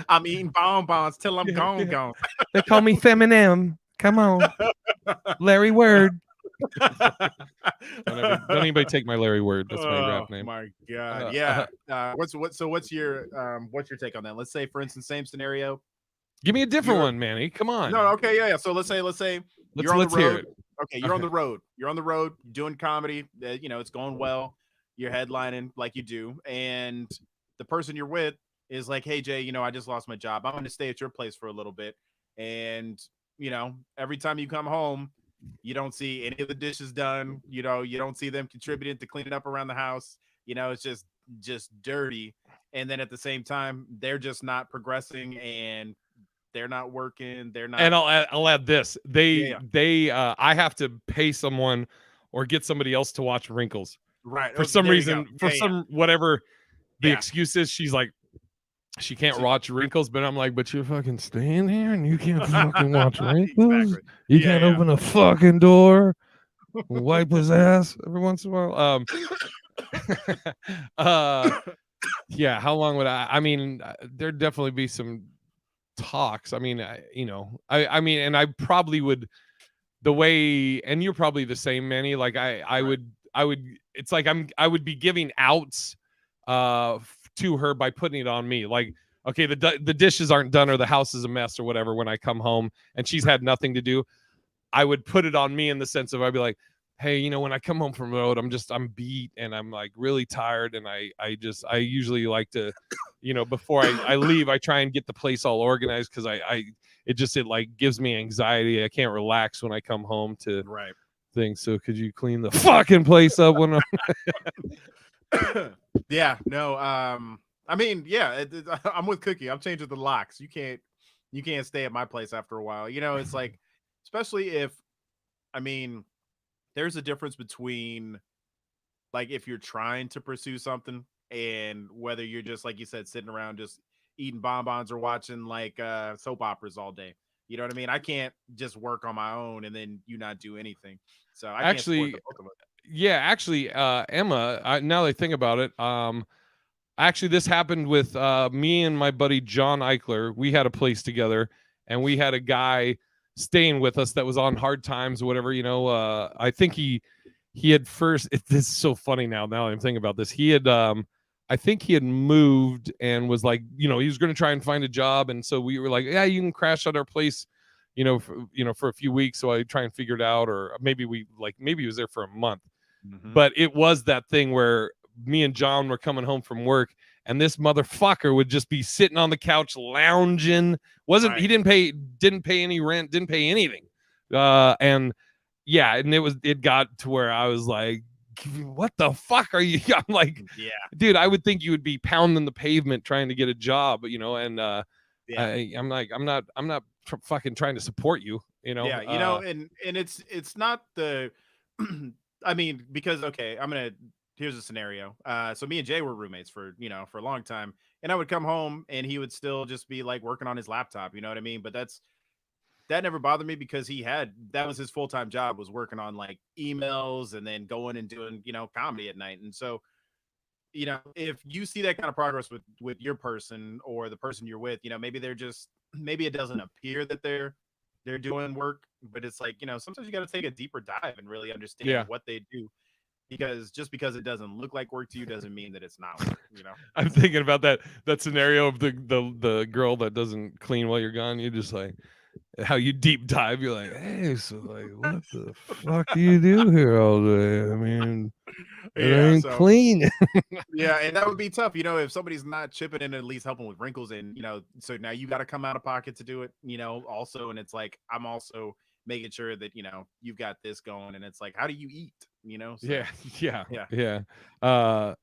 I'm eating bonbons till I'm Yeah, gone, yeah. gone. They call me Feminem. Come on, Larry Word. Don't anybody take my Larry Word. That's my Oh rap name. my god. Uh, Yeah. What's your take on that? Let's say for instance, same scenario. Give me a different You're one, Manny. Come on. no, okay, yeah. So let's say you're on the Let's hear road. it. Okay, you're on the road. You're on the road doing comedy. It's going well. You're headlining like you do, and the person you're with is like, "Hey Jay, I just lost my job. I'm going to stay at your place for a little bit." And every time you come home, you don't see any of the dishes done. You don't see them contributing to cleaning up around the house. It's just dirty. And then at the same time, they're just not progressing and they're not working. They're not. And I'll add this. Yeah, They I have to pay someone or get somebody else to watch Wrinkles. Right. For Oh, some there you go. reason, for some whatever the Yeah. excuse is, she's like, she can't watch Wrinkles, but I'm like, but you're fucking staying here and you can't fucking watch Wrinkles. Exactly. You Yeah, can't yeah. open a fucking door, wipe his ass every once in a while. Yeah. How long would I mean, there'd definitely be some talks. I mean, I mean, and I probably would the way, and you're probably the same, Manny. Like I Right. would. It's like I would be giving outs to her by putting it on me. Like, okay, the dishes aren't done or the house is a mess or whatever when I come home and she's had nothing to do. I would put it on me in the sense of I'd be like, hey, when I come home from the road, I'm beat and I'm like really tired. And I usually like to, before I leave, I try and get the place all organized because it like gives me anxiety. I can't relax when I come home to Right. things. So could you clean the fucking place up when I'm Yeah, no, I mean, yeah, I'm with Cookie. I'm changing the locks. You can't stay at my place after a while. It's like, especially if, I mean, there's a difference between like if you're trying to pursue something and whether you're just like you said sitting around just eating bonbons or watching like soap operas all day. You know what I mean? I can't just work on my own and then you not do anything. So I can't support actually? the both of us. Yeah, actually, Emma. Now that I think about it, actually, this happened with me and my buddy John Eichler. We had a place together, and we had a guy staying with us that was on hard times or whatever. I think he had first. This is so funny now. Now I'm thinking about this. He had, I think he had moved and was like, he was going to try and find a job, and so we were like, yeah, you can crash at our place. For a few weeks, so I try and figure it out, or maybe maybe he was there for a month. Mm-hmm. But it was that thing where me and John were coming home from work and this motherfucker would just be sitting on the couch lounging. He didn't pay any rent, didn't pay anything. And yeah, and it got to where I was like, what the fuck are you? I'm like, Yeah, dude, I would think you would be pounding the pavement trying to get a job, and yeah. I'm like, I'm not fucking trying to support you, Yeah, and it's not the I mean, because okay, here's a scenario. So me and Jay were roommates for a long time, and I would come home and he would still just be like working on his laptop, you know what I mean? But that never bothered me because that was his full-time job, was working on like emails and then going and doing, comedy at night. And so, if you see that kind of progress with your person or the person you're with, maybe it doesn't appear that they're doing work, but it's like, sometimes you got to take a deeper dive and really understand what they do, because just because it doesn't look like work to you doesn't mean that it's not work. I'm thinking about that scenario of the girl that doesn't clean while you're gone. You're just like, how you deep dive. You're like, hey, so like, what the fuck do you do here all day? I mean, it Yeah, ain't so clean. yeah, and that would be tough, if somebody's not chipping in, at least helping with wrinkles, and so now you got to come out of pocket to do it, also, and it's like I'm also making sure that you've got this going, and it's like, how do you eat, so Yeah, yeah, yeah. yeah.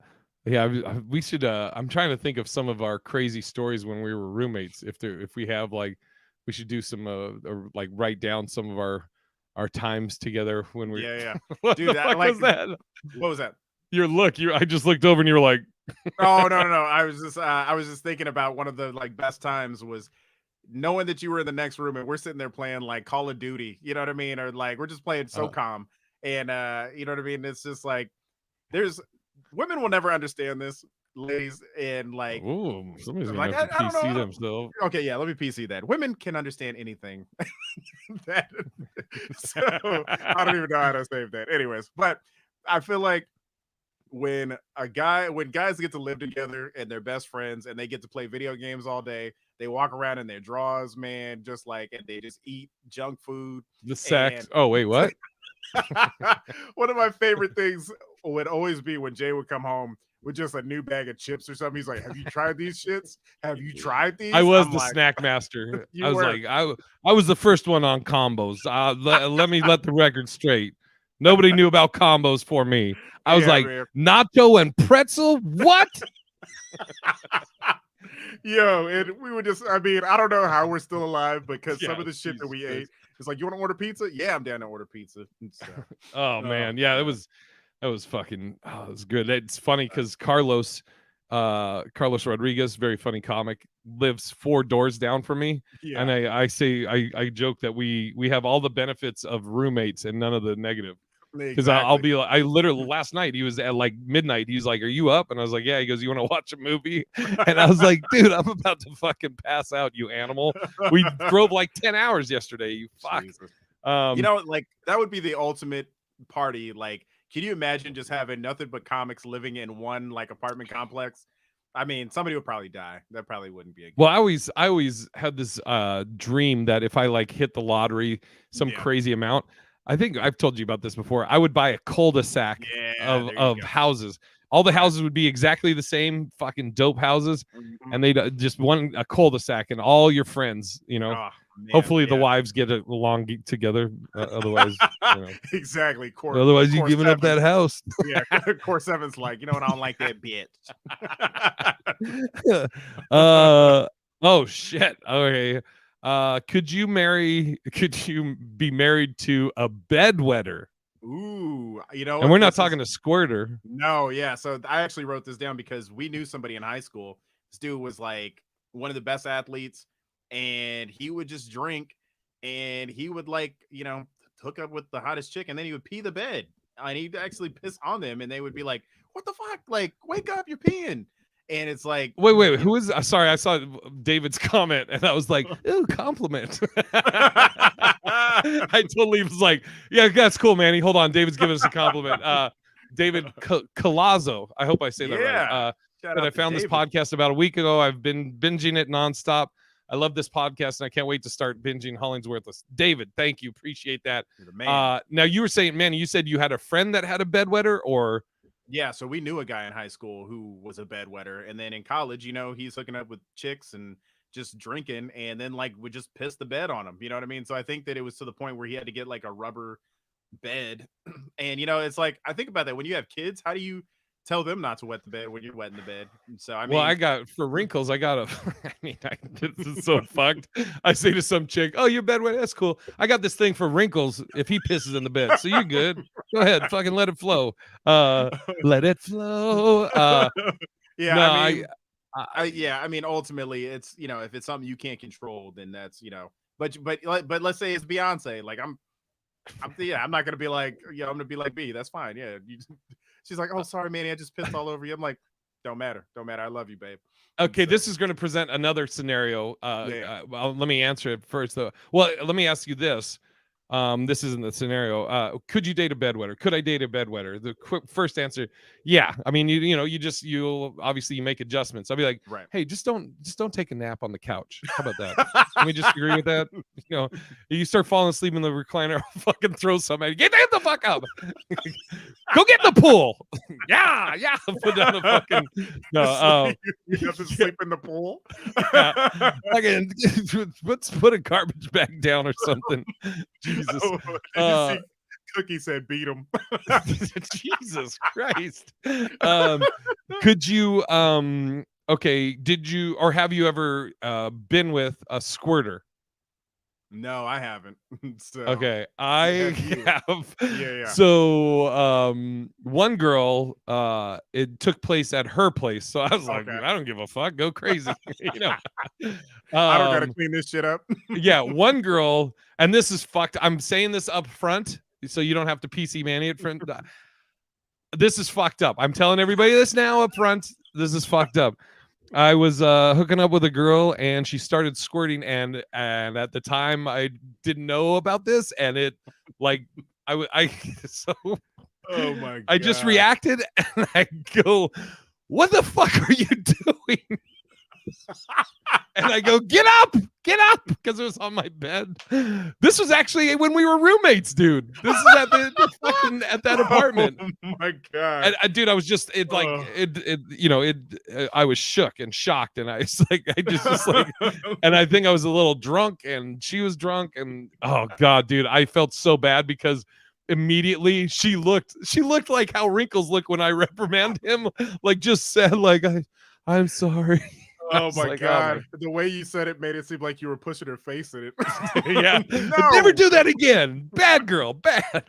Yeah, we should. I'm trying to think of some of our crazy stories when we were roommates. If we have like, we should do some or like write down some of our times together when we. Yeah, yeah. What Dude, the that fuck like was that? what was that? Your look. I just looked over and you were like, Oh, no, no, no. I was just thinking about one of the like best times was knowing that you were in the next room and we're sitting there playing like Call of Duty, you know what I mean? Or like we're just playing SOCOM, and you know what I mean? It's just like there's women will never understand this, ladies, and like ooh, somebody's gonna like have to I don't know. PC themselves. Okay, yeah, let me PC that. Women can understand anything. that so I don't even know how to save that. Anyways, but I feel like when guys get to live together and they're best friends and they get to play video games all day, they walk around in their drawers, man, just like, and they just eat junk food. The sex. And Oh wait, what? one of my favorite things would always be when Jay would come home with just a new bag of chips or something. He's like, have you tried these shits? Have you tried these? I was I'm the like, snack master. you I was were. like, I was the first one on combos. Let me let the record straight. Nobody knew about combos for me. I was Yeah, like, man. nacho and pretzel. What? Yo, and we were just, I mean, I don't know how we're still alive because some Yeah, of the shit that Jesus we Christ. ate, it's like, you want to order pizza? Yeah, I'm down to order pizza. So, Oh man, yeah, it was. That was fucking. Oh, it was good. It's funny because Carlos Rodriguez, very funny comic, lives 4 doors down from me. Yeah, And I joke that we have all the benefits of roommates and none of the negative. Because I'll exactly. be like, I literally last night he was at like midnight. He's like, "Are you up?" And I was like, "Yeah." He goes, "You want to watch a movie?" And I was like, "Dude, I'm about to fucking pass out, you animal." We drove like 10 hours yesterday. You fuck. Jesus. Um, Like that would be the ultimate party. Like, can you imagine just having nothing but comics living in one like apartment complex? I mean, somebody would probably die. That probably wouldn't be a well, good. I always had this dream that if I like hit the lottery, some Yeah, crazy amount. I think I've told you about this before. I would buy a cul-de-sac yeah. of There you go. houses. All the Right. houses would be exactly the same, fucking dope houses, Mhm. and they'd just one a cul-de-sac, and all your friends, Oh man, hopefully the yeah. wives get along together. Otherwise, Exactly. otherwise you Core giving up seven. that house. Yeah, core seven's like, I don't like that bitch. Oh shit. Okay. Could you be married to a bedwetter? Ooh, And we're not this is talking a squirter. no, yeah. So I actually wrote this down because we knew somebody in high school. This dude was like one of the best athletes, and he would just drink, and he would like, hook up with the hottest chick, and then he would pee the bed, and he'd actually piss on them, and they would be like, "What the fuck? Like, wake up, you're peeing." And it's like, Wait, who is sorry, I saw David's comment and I was like, ooh, compliment. I totally was like, yeah, that's cool, Manny. Hold on. David's giving us a compliment. David Colazzo, I hope I say that right. yeah, shout That I out to found this David. podcast about a week ago. I've been binging it nonstop. I love this podcast and I can't wait to start binging Hollingsworthless. David, thank you. Appreciate that. You're the man. Now you were saying, Manny, you said you had a friend that had a bedwetter or Yeah, so we knew a guy in high school who was a bedwetter, and then in college, he's hooking up with chicks and just drinking, and then like would just piss the bed on him. You know what I mean? So I think that it was to the point where he had to get like a rubber bed, and it's like I think about that when you have kids, how do you tell them not to wet the bed when you're wetting the bed? And so I well, I mean, got for wrinkles. I got a. This is so fucked. I say to some chick, "Oh, your bed wet. That's cool. I got this thing for wrinkles. If he pisses in the bed, so you're good. Go ahead, fucking let it flow. Let it flow. yeah, No, I mean, I yeah, I mean, ultimately, it's if it's something you can't control, then that's but let's say it's Beyonce, like I'm not gonna be like, I'm gonna be like B. That's fine. Yeah. She's like, oh, sorry, Manny, I just pissed all over you. I'm like, don't matter. I love you, babe. okay. So, This is going to present another scenario. yeah. Well, let me answer it first, though. Well, let me ask you this. This isn't the scenario. Could you date a bedwetter? Could I date a bedwetter? The first answer, yeah. I mean, you obviously you make adjustments. I'll be like, Right. hey, just don't take a nap on the couch. How about that? Can we just agree with that? You start falling asleep in the recliner, I'll fucking throw somebody. Get the fuck up. Go get in the pool. yeah. Put down the fucking no. You have to sleep in the pool. Yeah. Fucking let's put a garbage bag down or something. Jesus. Oh, did you see Cookie said beat him? Jesus Christ. Could you okay, did you or have you ever been with a squirter? No, I haven't. So Okay, I have. Yeah. So one girl, it took place at her place. So I was like, Okay. I don't give a fuck, go crazy. I don't gotta Um clean this shit up. yeah, one girl, and this is fucked. I'm saying this up front, so you don't have to PC Manny it front. This is fucked up. I'm telling everybody this now up front. This is fucked up. I was hooking up with a girl, and she started squirting, and at the time I didn't know about this, and it like I so Oh my god. I just reacted, and I go, "What the fuck are you doing?" And I go, get up, because it was on my bed. This was actually when we were roommates, dude. This is at the fucking at that apartment. Oh my god, dude, I was just I was shook and shocked, and I was like, and I think I was a little drunk, and she was drunk, and oh god, dude, I felt so bad because immediately she looked like how Wrinkles look when I reprimand him, like just said like I'm sorry. Oh my like, god, the way you said it made it seem like you were pushing her face in it. Yeah, No. never do that again. Bad girl, bad.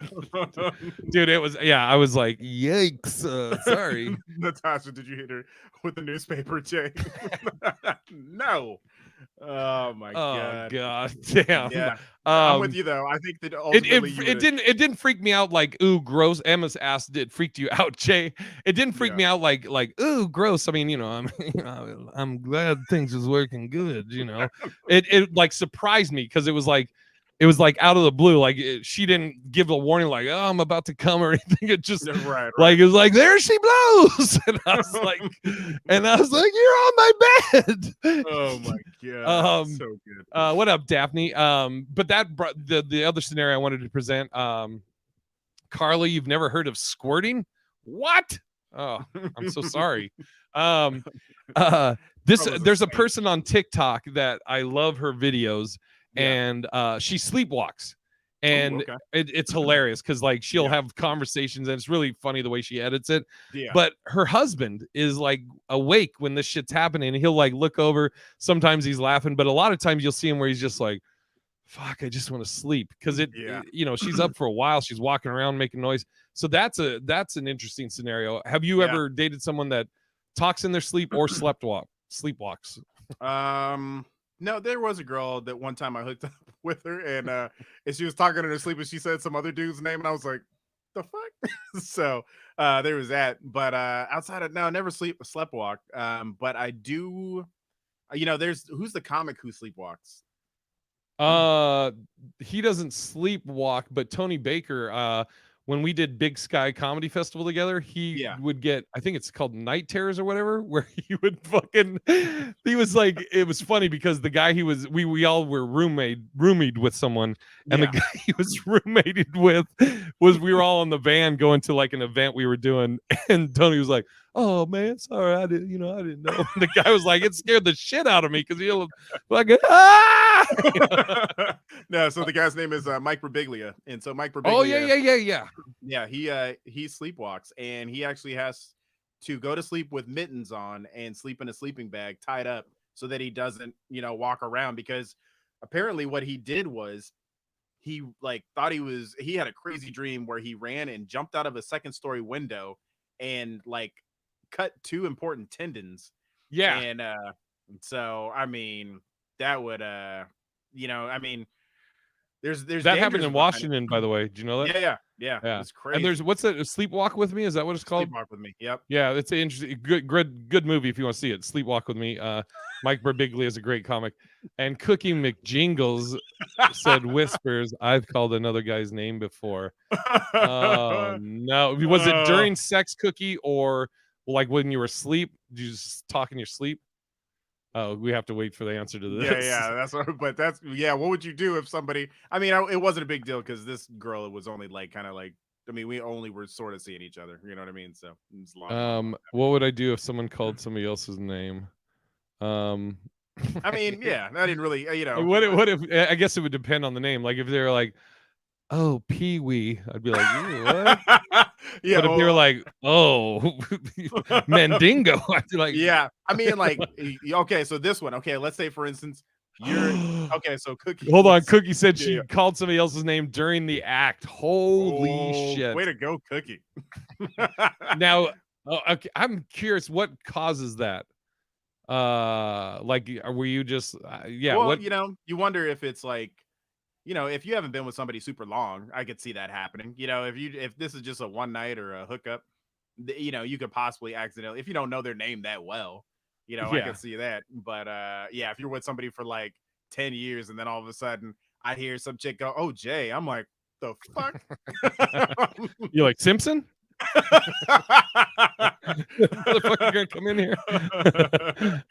Dude, it was I was like, yikes. Sorry. Natasha, did you hit her with the newspaper, Jay? No. Oh my Oh god. god, damn. Yeah. I'm with Um, you though. I think that it ultimately you would. it didn't freak me out like ooh gross. Emma's ass did freaked you out, Jay. It didn't freak Yeah. me out like ooh gross. I mean, I'm I'm glad things is working good. It like surprised me because it was like out of the blue. Like she didn't give a warning like oh I'm about to come or anything. It just Right. like it was like there she blows, and I was like you're on my bed. Oh my god. So good. What up, Daphne? But that brought the other scenario I wanted to present. Carly, you've never heard of squirting? What? Oh, I'm so sorry. Um, there's a person on TikTok that I love her videos, and she sleepwalks. And it's hilarious because like she'll have conversations and it's really funny the way she edits it. Yeah. But her husband is like awake when this shit's happening, and he'll like look over. Sometimes he's laughing, but a lot of times you'll see him where he's just like, fuck, I just want to sleep because she's up for a while, she's walking around making noise. So that's an interesting scenario. Have you ever dated someone that talks in their sleep or sleepwalks? No, there was a girl that one time I hooked up with her, and she was talking in her sleep, and she said some other dude's name, and I was like, "The fuck?" So there was that. But outside of never sleptwalk. But I do. There's who's the comic who sleepwalks? He doesn't sleepwalk, but Tony Baker, when we did Big Sky Comedy Festival together, he would get, I think it's called night terrors or whatever, where he would he was like, it was funny because the guy we all were roommated with someone, and the guy he was roommated with we were all in the van going to like an event we were doing, and Tony was like, oh man, sorry, I didn't know. And the guy was like, it scared the shit out of me because he was like, ah! No, so the guy's name is Mike Birbiglia, and so Mike Birbiglia. Oh yeah. He sleepwalks, and he actually has to go to sleep with mittens on and sleep in a sleeping bag tied up so that he doesn't walk around, because apparently what he did was he like thought he had a crazy dream where he ran and jumped out of a second-story window and like cut two important tendons. And so I mean that would there's that happened in Washington, by the way. Do you know that? Yeah. It's crazy. And there's what's that? Sleepwalk with Me? Is that what it's called? Sleepwalk with Me. Yep. Yeah, it's an interesting, good movie if you want to see it. Sleepwalk with Me. Mike Birbiglia is a great comic. And Cookie McJingles said whispers. I've called another guy's name before. Oh no! Was it during sex, Cookie, or like when you were asleep? Did you just talk in your sleep? Oh, we have to wait for the answer to this. Yeah, what would you do if somebody? I mean, it wasn't a big deal because this girl, it was only like kind of like. I mean, we only were sort of seeing each other. You know what I mean? So it's long. What would I do if someone called somebody else's name? I mean, I didn't really, What if? I guess it would depend on the name. Like if they're like, oh, Pee Wee, I'd be like, what? But if they were like, oh, Mandingo, I'd be like, I mean, like, okay, so this one, okay, let's say for instance, you're okay. So Cookie, hold on, Cookie said she called somebody else's name during the act. Holy shit! Way to go, Cookie. Now, okay, I'm curious, what causes that? Like, were you just Well, you wonder if it's like. If you haven't been with somebody super long, I could see that happening. If this is just a one night or a hookup, you could possibly accidentally, if you don't know their name that well, I can see that. But if you're with somebody for like 10 years and then all of a sudden I hear some chick go, "Oh, Jay," I'm like, the fuck? You're like Simpson? Motherfucker gonna come in here.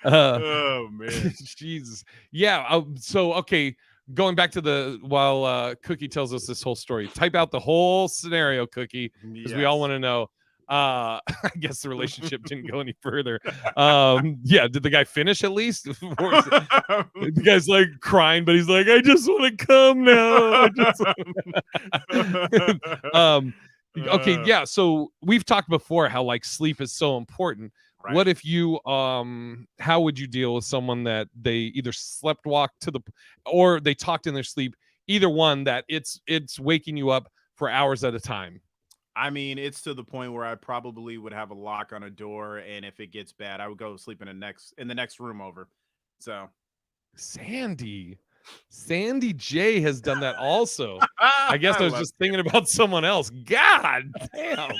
Oh man. Jesus. Yeah. So okay. Going back to while Cookie tells us this whole story, type out the whole scenario, Cookie, because we all want to know. I guess the relationship didn't go any further. Did the guy finish at least? The guy's like crying, but he's like, I just want to come now. Okay, so we've talked before how like sleep is so important. Right. What if you how would you deal with someone that they either slept walk to the or they talked in their sleep, either one that it's waking you up for hours at a time? I mean, it's to the point where I probably would have a lock on a door, and if it gets bad, I would go sleep in the next room over. So Sandy. Sandy J has done that also. I guess I I was love just thinking about someone else. God damn.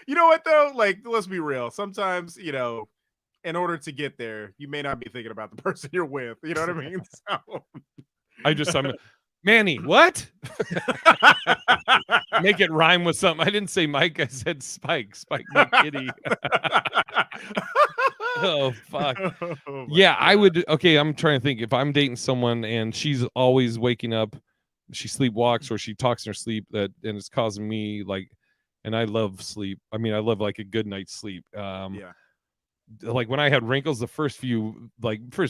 you know what though? Like, let's be real. Sometimes, in order to get there, you may not be thinking about the person you're with. You know what I mean? I'm Manny, what? Make it rhyme with something. I didn't say Mike, I said Spike. Spike my kitty. Oh fuck. Oh my Yeah, I God. would okay, I'm trying to think if I'm dating someone and she's always waking up, she sleepwalks or she talks in her sleep and it's causing me like and I love sleep. I mean, I love like a good night's sleep. Yeah. Like when I had wrinkles the first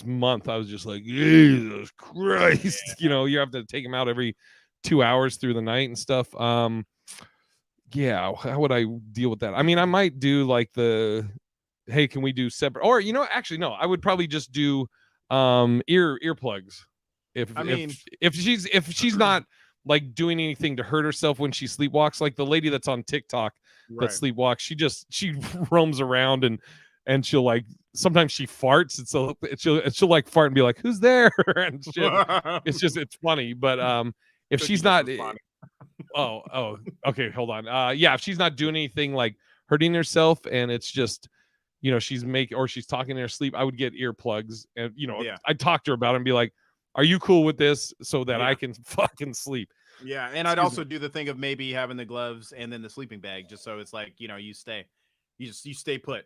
month, I was just like, Jesus Christ. You have to take them out every 2 hours through the night and stuff. Yeah, how would I deal with that? I mean, I might do like hey, can we do separate or actually no, I would probably just do earplugs. If I mean, if she's not like doing anything to hurt herself when she sleepwalks, like the lady that's on TikTok that right. sleepwalks, she roams around and she'll like sometimes she farts and so she'll like fart and be like, who's there? And shit. It's funny. But if Cookie she's just not responded. oh okay, hold on. Yeah, if she's not doing anything like hurting herself and it's just she's she's talking in her sleep, I would get earplugs and Yeah. I'd talk to her about it and be like, are you cool with this so that I Yeah. can fucking sleep? Yeah. And I'd Excuse me. also do the thing of maybe having the gloves and then the sleeping bag just so it's like, you stay put.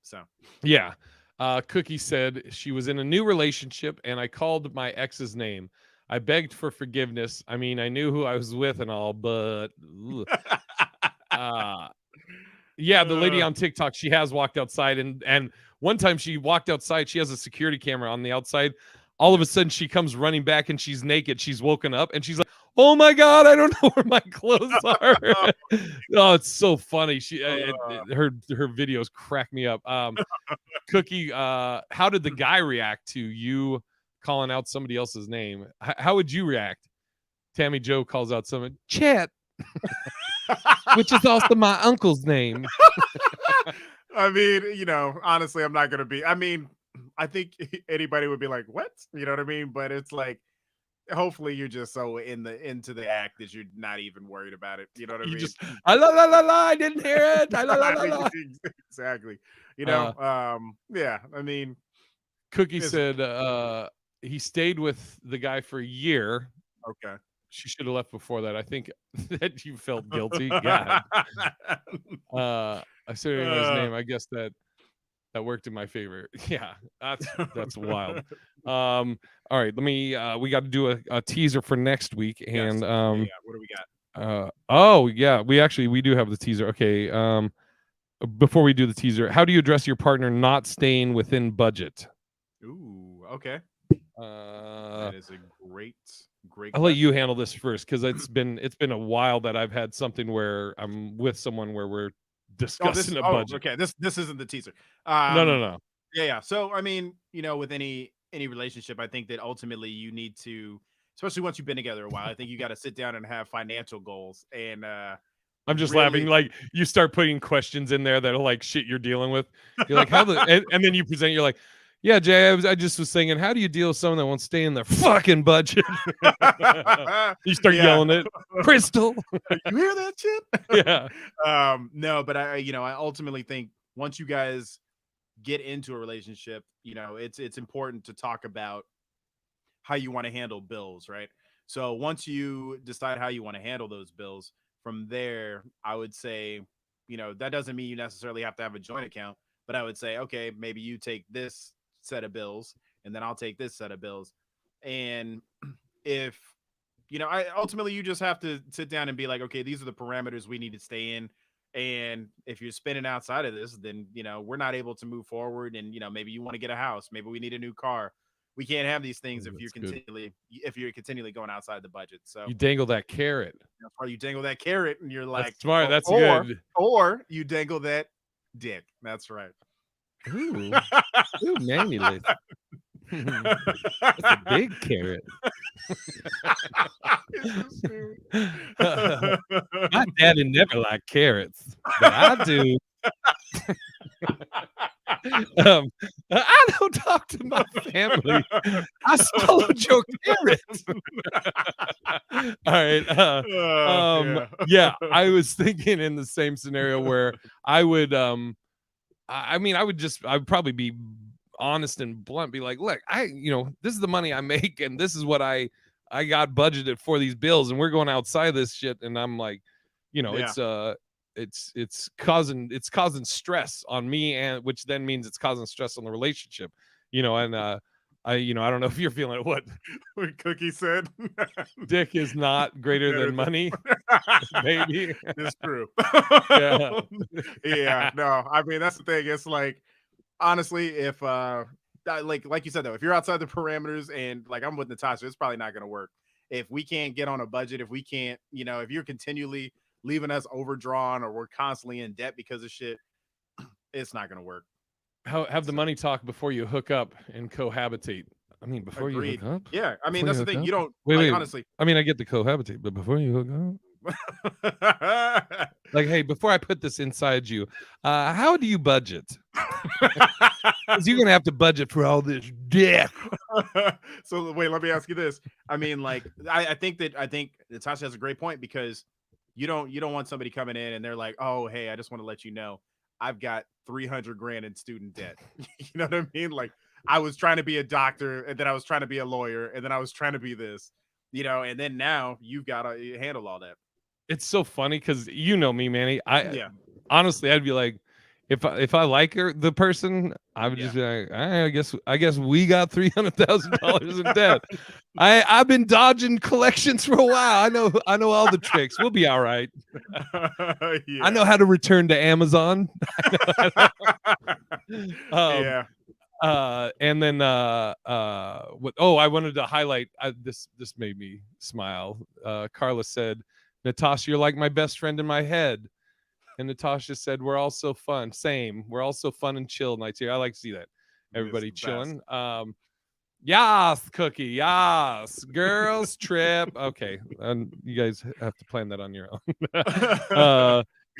So Yeah. Cookie said she was in a new relationship and I called my ex's name. I begged for forgiveness. I mean, I knew who I was with and all, but uh yeah, the lady Uh, on TikTok, she has walked outside and one time she walked outside, she has a security camera on the outside. All of yeah. a sudden she comes running back and she's naked. She's woken up and she's like, "Oh my god, I don't know where my clothes are." Oh, it's so funny. Her videos crack me up. Cookie, how did the guy react to you calling out somebody else's name? How would you react? Tammy Joe calls out someone, Chet, which is also my uncle's name. I mean, honestly, I'm not gonna be. I mean, I think anybody would be like, "What?" You know what I mean? But it's like, hopefully, you're just so into the act that you're not even worried about it. You know what I You mean? just la la la la. I didn't hear it. La la la la. Exactly. Uh, Yeah. I mean, Cookie it's said he stayed with the guy for a year. okay. She should have left before that. I think that you felt guilty. God. I said anyone's Uh, name. I guess that worked in my favor. Yeah, that's wild. All right, let me we got to do a teaser for next week yes. and Yeah. What do we got? oh yeah, we do have the teaser. Okay. Before we do the teaser, how do you address your partner not staying within budget? Ooh. Okay. Uh That is a great I'll let you question. handle this first because it's been a while that I've had something where I'm with someone where we're Oh, this. discussing a Oh, budget. okay. This isn't the teaser. No, no, Um. no. Yeah, yeah. So I mean, with any relationship, I think that ultimately you need to, especially once you've been together a while, I think you got to sit down and have financial goals and I'm just laughing. really. Like you start putting questions in there that are like shit you're dealing with. You're like, and then you present. You're like, yeah, Jay. I just was thinking, how do you deal with someone that won't stay in their fucking budget? You start Yeah. yelling it, Crystal. You hear that shit? Yeah, No, but I ultimately think once you guys get into a relationship, it's important to talk about how you want to handle bills, right? So once you decide how you want to handle those bills, from there, I would say, that doesn't mean you necessarily have to have a joint account, but I would say, okay, maybe you take this set of bills and then I'll take this set of bills. And if, I ultimately you just have to sit down and be like, okay, these are the parameters we need to stay in. And if you're spending outside of this, then, we're not able to move forward. And, maybe you want to get a house, maybe we need a new car. We can't have these things oh, if that's good. you're continually going outside the budget. So You dangle that carrot. that's why you dangle that carrot and you're That's like, smart. That's or good. or you dangle that dick. That's right. Ooh, ooh, Manny lips. That's a big carrot. My daddy never liked carrots, but I do. um, I don't talk to my family. I swallowed your carrot. All right. Yeah. Yeah, I was thinking in the same scenario where I would I mean, I would probably be honest and blunt, be like, look, this is the money I make, and this is what I got budgeted for these bills, and we're going outside this shit, and I'm like, Yeah. it's causing stress on me, and which then means it's causing stress on the relationship, and I don't know if you're feeling it. What Cookie said. dick is not greater Better than money, maybe. It's true. Yeah. Yeah, no, I mean that's the thing. It's like honestly, if like you said though, if you're outside the parameters and like I'm with Natasha, it's probably not gonna work. If we can't get on a budget, if we can't, if you're continually leaving us overdrawn or we're constantly in debt because of shit, it's not gonna work. Have the So money talk before you hook up and cohabitate. I mean, before you agreed. hook up? Yeah, I mean Before you that's the hook thing. up? You don't Wait, like wait. honestly. I mean, I get the cohabitate, but before you hook up? Like, hey, before I put this inside you, how do you budget? Because you're gonna have to budget for all this dick. So wait, let me ask you this. I mean, like, I think Natasha has a great point because you don't want somebody coming in and they're like, oh, hey, I just want to let you know I've got 300 grand in student debt. You know what I mean? Like, I was trying to be a doctor and then I was trying to be a lawyer and then I was trying to be this, and then now you've got to handle all that. It's so funny because you know me, Manny. I Yeah. honestly, I'd be like, if I like the person, I would just be like, I guess we got $300,000 in debt. I've been dodging collections for a while. I know all the tricks. We'll be all right. I know how to return to Amazon. Yeah. And then what? Oh, I wanted to highlight this. This made me smile. Carla said, "Natasha, you're like my best friend in my head." And Natasha said, "We're all so fun. Same. We're all so fun and chill nights here." I like to see that. Everybody chilling. Yas, Cookie. Yas. Girls trip. Okay. And you guys have to plan that on your own.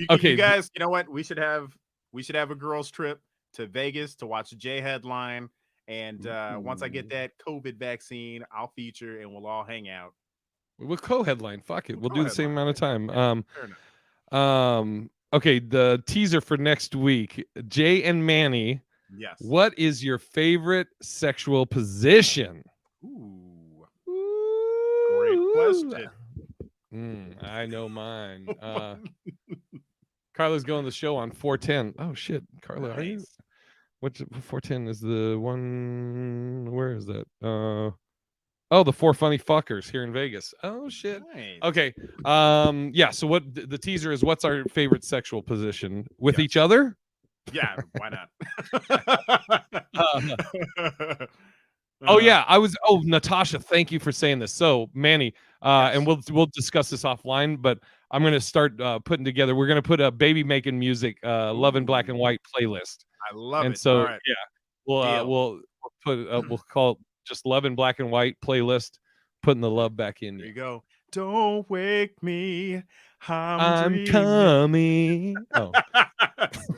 Okay. You guys, you know what? We should have a girls trip to Vegas to watch J headline. And once I get that COVID vaccine, I'll feature and we'll all hang out. We'll co-headline. Fuck it. We'll do the same amount of time. Fair enough. Okay, the teaser for next week. Jay and Manny. Yes. What is your favorite sexual position? Ooh. Great question. I know mine. Carla's going to the show on 410. Oh shit, Carla, nice. Are you? Which 410 is the one? Where is that? Oh, the Four Funny Fuckers here in Vegas. Oh shit. Nice. Okay. Yeah. So what the teaser is? What's our favorite sexual position with each other? Yeah. Why not? Oh yeah. Oh, Natasha, thank you for saying this. So Manny, and we'll discuss this offline, but I'm gonna start putting together. We're gonna put a baby making music, Love in Black and White playlist. I love it. And so we'll put we'll call it just Love in Black and White playlist, putting the love back in. There you go. Don't wake me. I'm coming. Oh,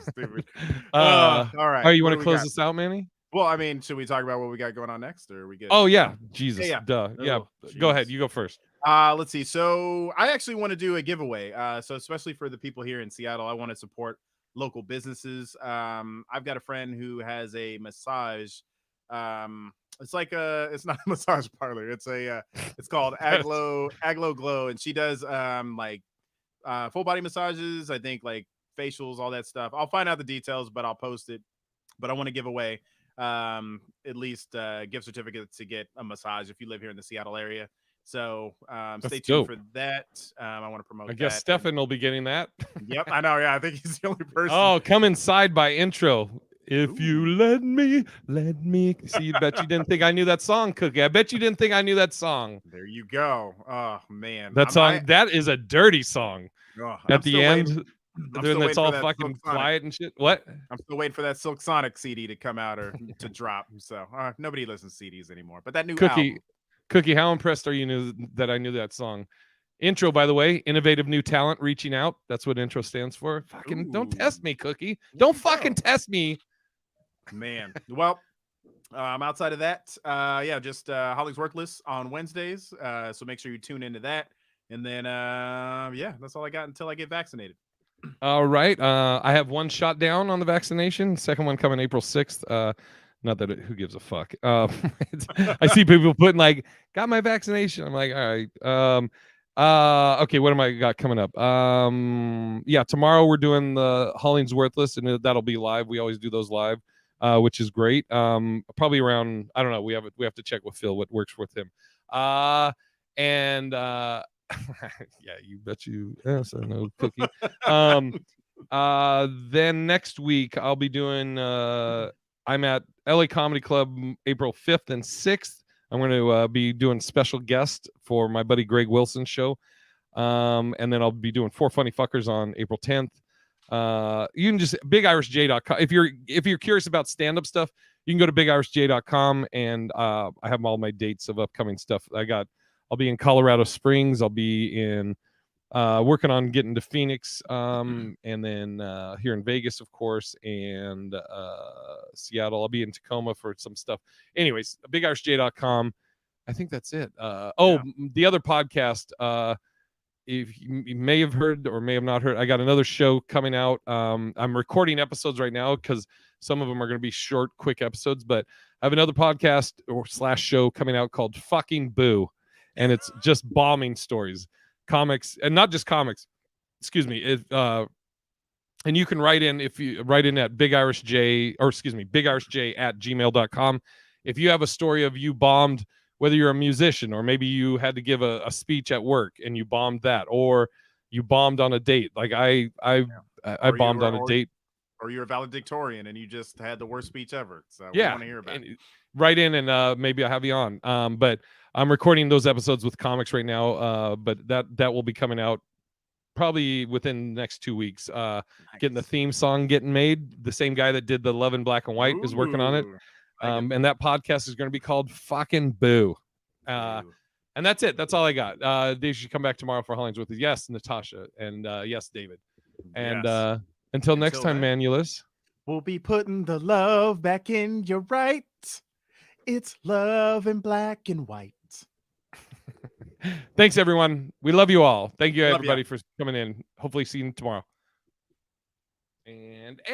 stupid. All right. All right. You want to close this out, Manny? Well, I mean, should we talk about what we got going on next, or are we good? Oh yeah, Jesus, yeah. Duh. Yeah, go ahead. You go first. Let's see. So I actually want to do a giveaway. So especially for the people here in Seattle, I want to support local businesses. I've got a friend who has a massage. It's like it's not a massage parlor. It's called Aglo Glow, and she does like full body massages. I think like facials, all that stuff. I'll find out the details, but I'll post it. But I want to give away at least gift certificates to get a massage if you live here in the Seattle area. So stay tuned for that. I want to promote. I guess Stefan will be getting that. Yep, I know. Yeah, I think he's the only person. Oh, come inside by intro. If you let me. See, bet you didn't think I knew that song, Cookie. I bet you didn't think I knew that song. There you go. Oh man, that song. That is a dirty song. Oh, At the end. I'm then still it's waiting for all that fucking Silk Sonic. quiet and shit. What? I'm still waiting for that Silk Sonic CD to come out or to drop. So nobody listens to CDs anymore. But that new album. Cookie, how impressed are you that I knew that song? Intro, by the way, innovative new talent reaching out. That's what intro stands for. Fucking don't test me, Cookie. Don't fucking test me. Man. Well, outside of that, just Holly's Worthless on Wednesdays. So make sure you tune into that. And then, that's all I got until I get vaccinated. All right. I have one shot down on the vaccination. Second one coming April 6th. Not that who gives a fuck. I see people putting like, got my vaccination. I'm like, all right. Okay, what am I got coming up? Tomorrow we're doing the Holling's Worthless, and that'll be live. We always do those live, which is great. Probably around, I don't know. We have to check with Phil what works with him. Yeah, you bet you yes, I know, Cookie. Then next week I'll be doing I'm at LA Comedy Club April 5th and 6th. I'm going to be doing special guest for my buddy Greg Wilson's show. And then I'll be doing 4 Funny Fuckers on April 10th. You can just bigirishj.com. If you're curious about stand-up stuff, you can go to bigirishj.com, and I have all my dates of upcoming stuff. I'll be in Colorado Springs. I'll be in working on getting to Phoenix, and then here in Vegas, of course, and Seattle. I'll be in Tacoma for some stuff. Anyways, bigirishj.com. I think that's it. The other podcast, if you may have heard or may have not heard, I got another show coming out. I'm recording episodes right now because some of them are going to be short, quick episodes, but I have another podcast / show coming out called Fucking Boo. And it's just bombing stories, comics, and not just comics. Excuse me. And you can write in at bigirishj@gmail.com. If you have a story of you bombed, whether you're a musician or maybe you had to give a speech at work and you bombed that, or you bombed on a date. Like I bombed on a date. Or you're a valedictorian and you just had the worst speech ever. So yeah, we want to hear about it. Write in and maybe I'll have you on. But I'm recording those episodes with comics right now. But that will be coming out probably within the next 2 weeks. Nice. Getting the theme song getting made. The same guy that did the Love in Black and White is working on it. And that podcast is going to be called Fucking Boo. And that's it. That's all I got. They should come back tomorrow for Hollings with us. Yes, Natasha. And yes, David. And until next time, Manulus. We'll be putting the love back in your right. It's love in black and white. Thanks, everyone. We love you all. Thank you, everybody, for coming in. Hopefully see you tomorrow. And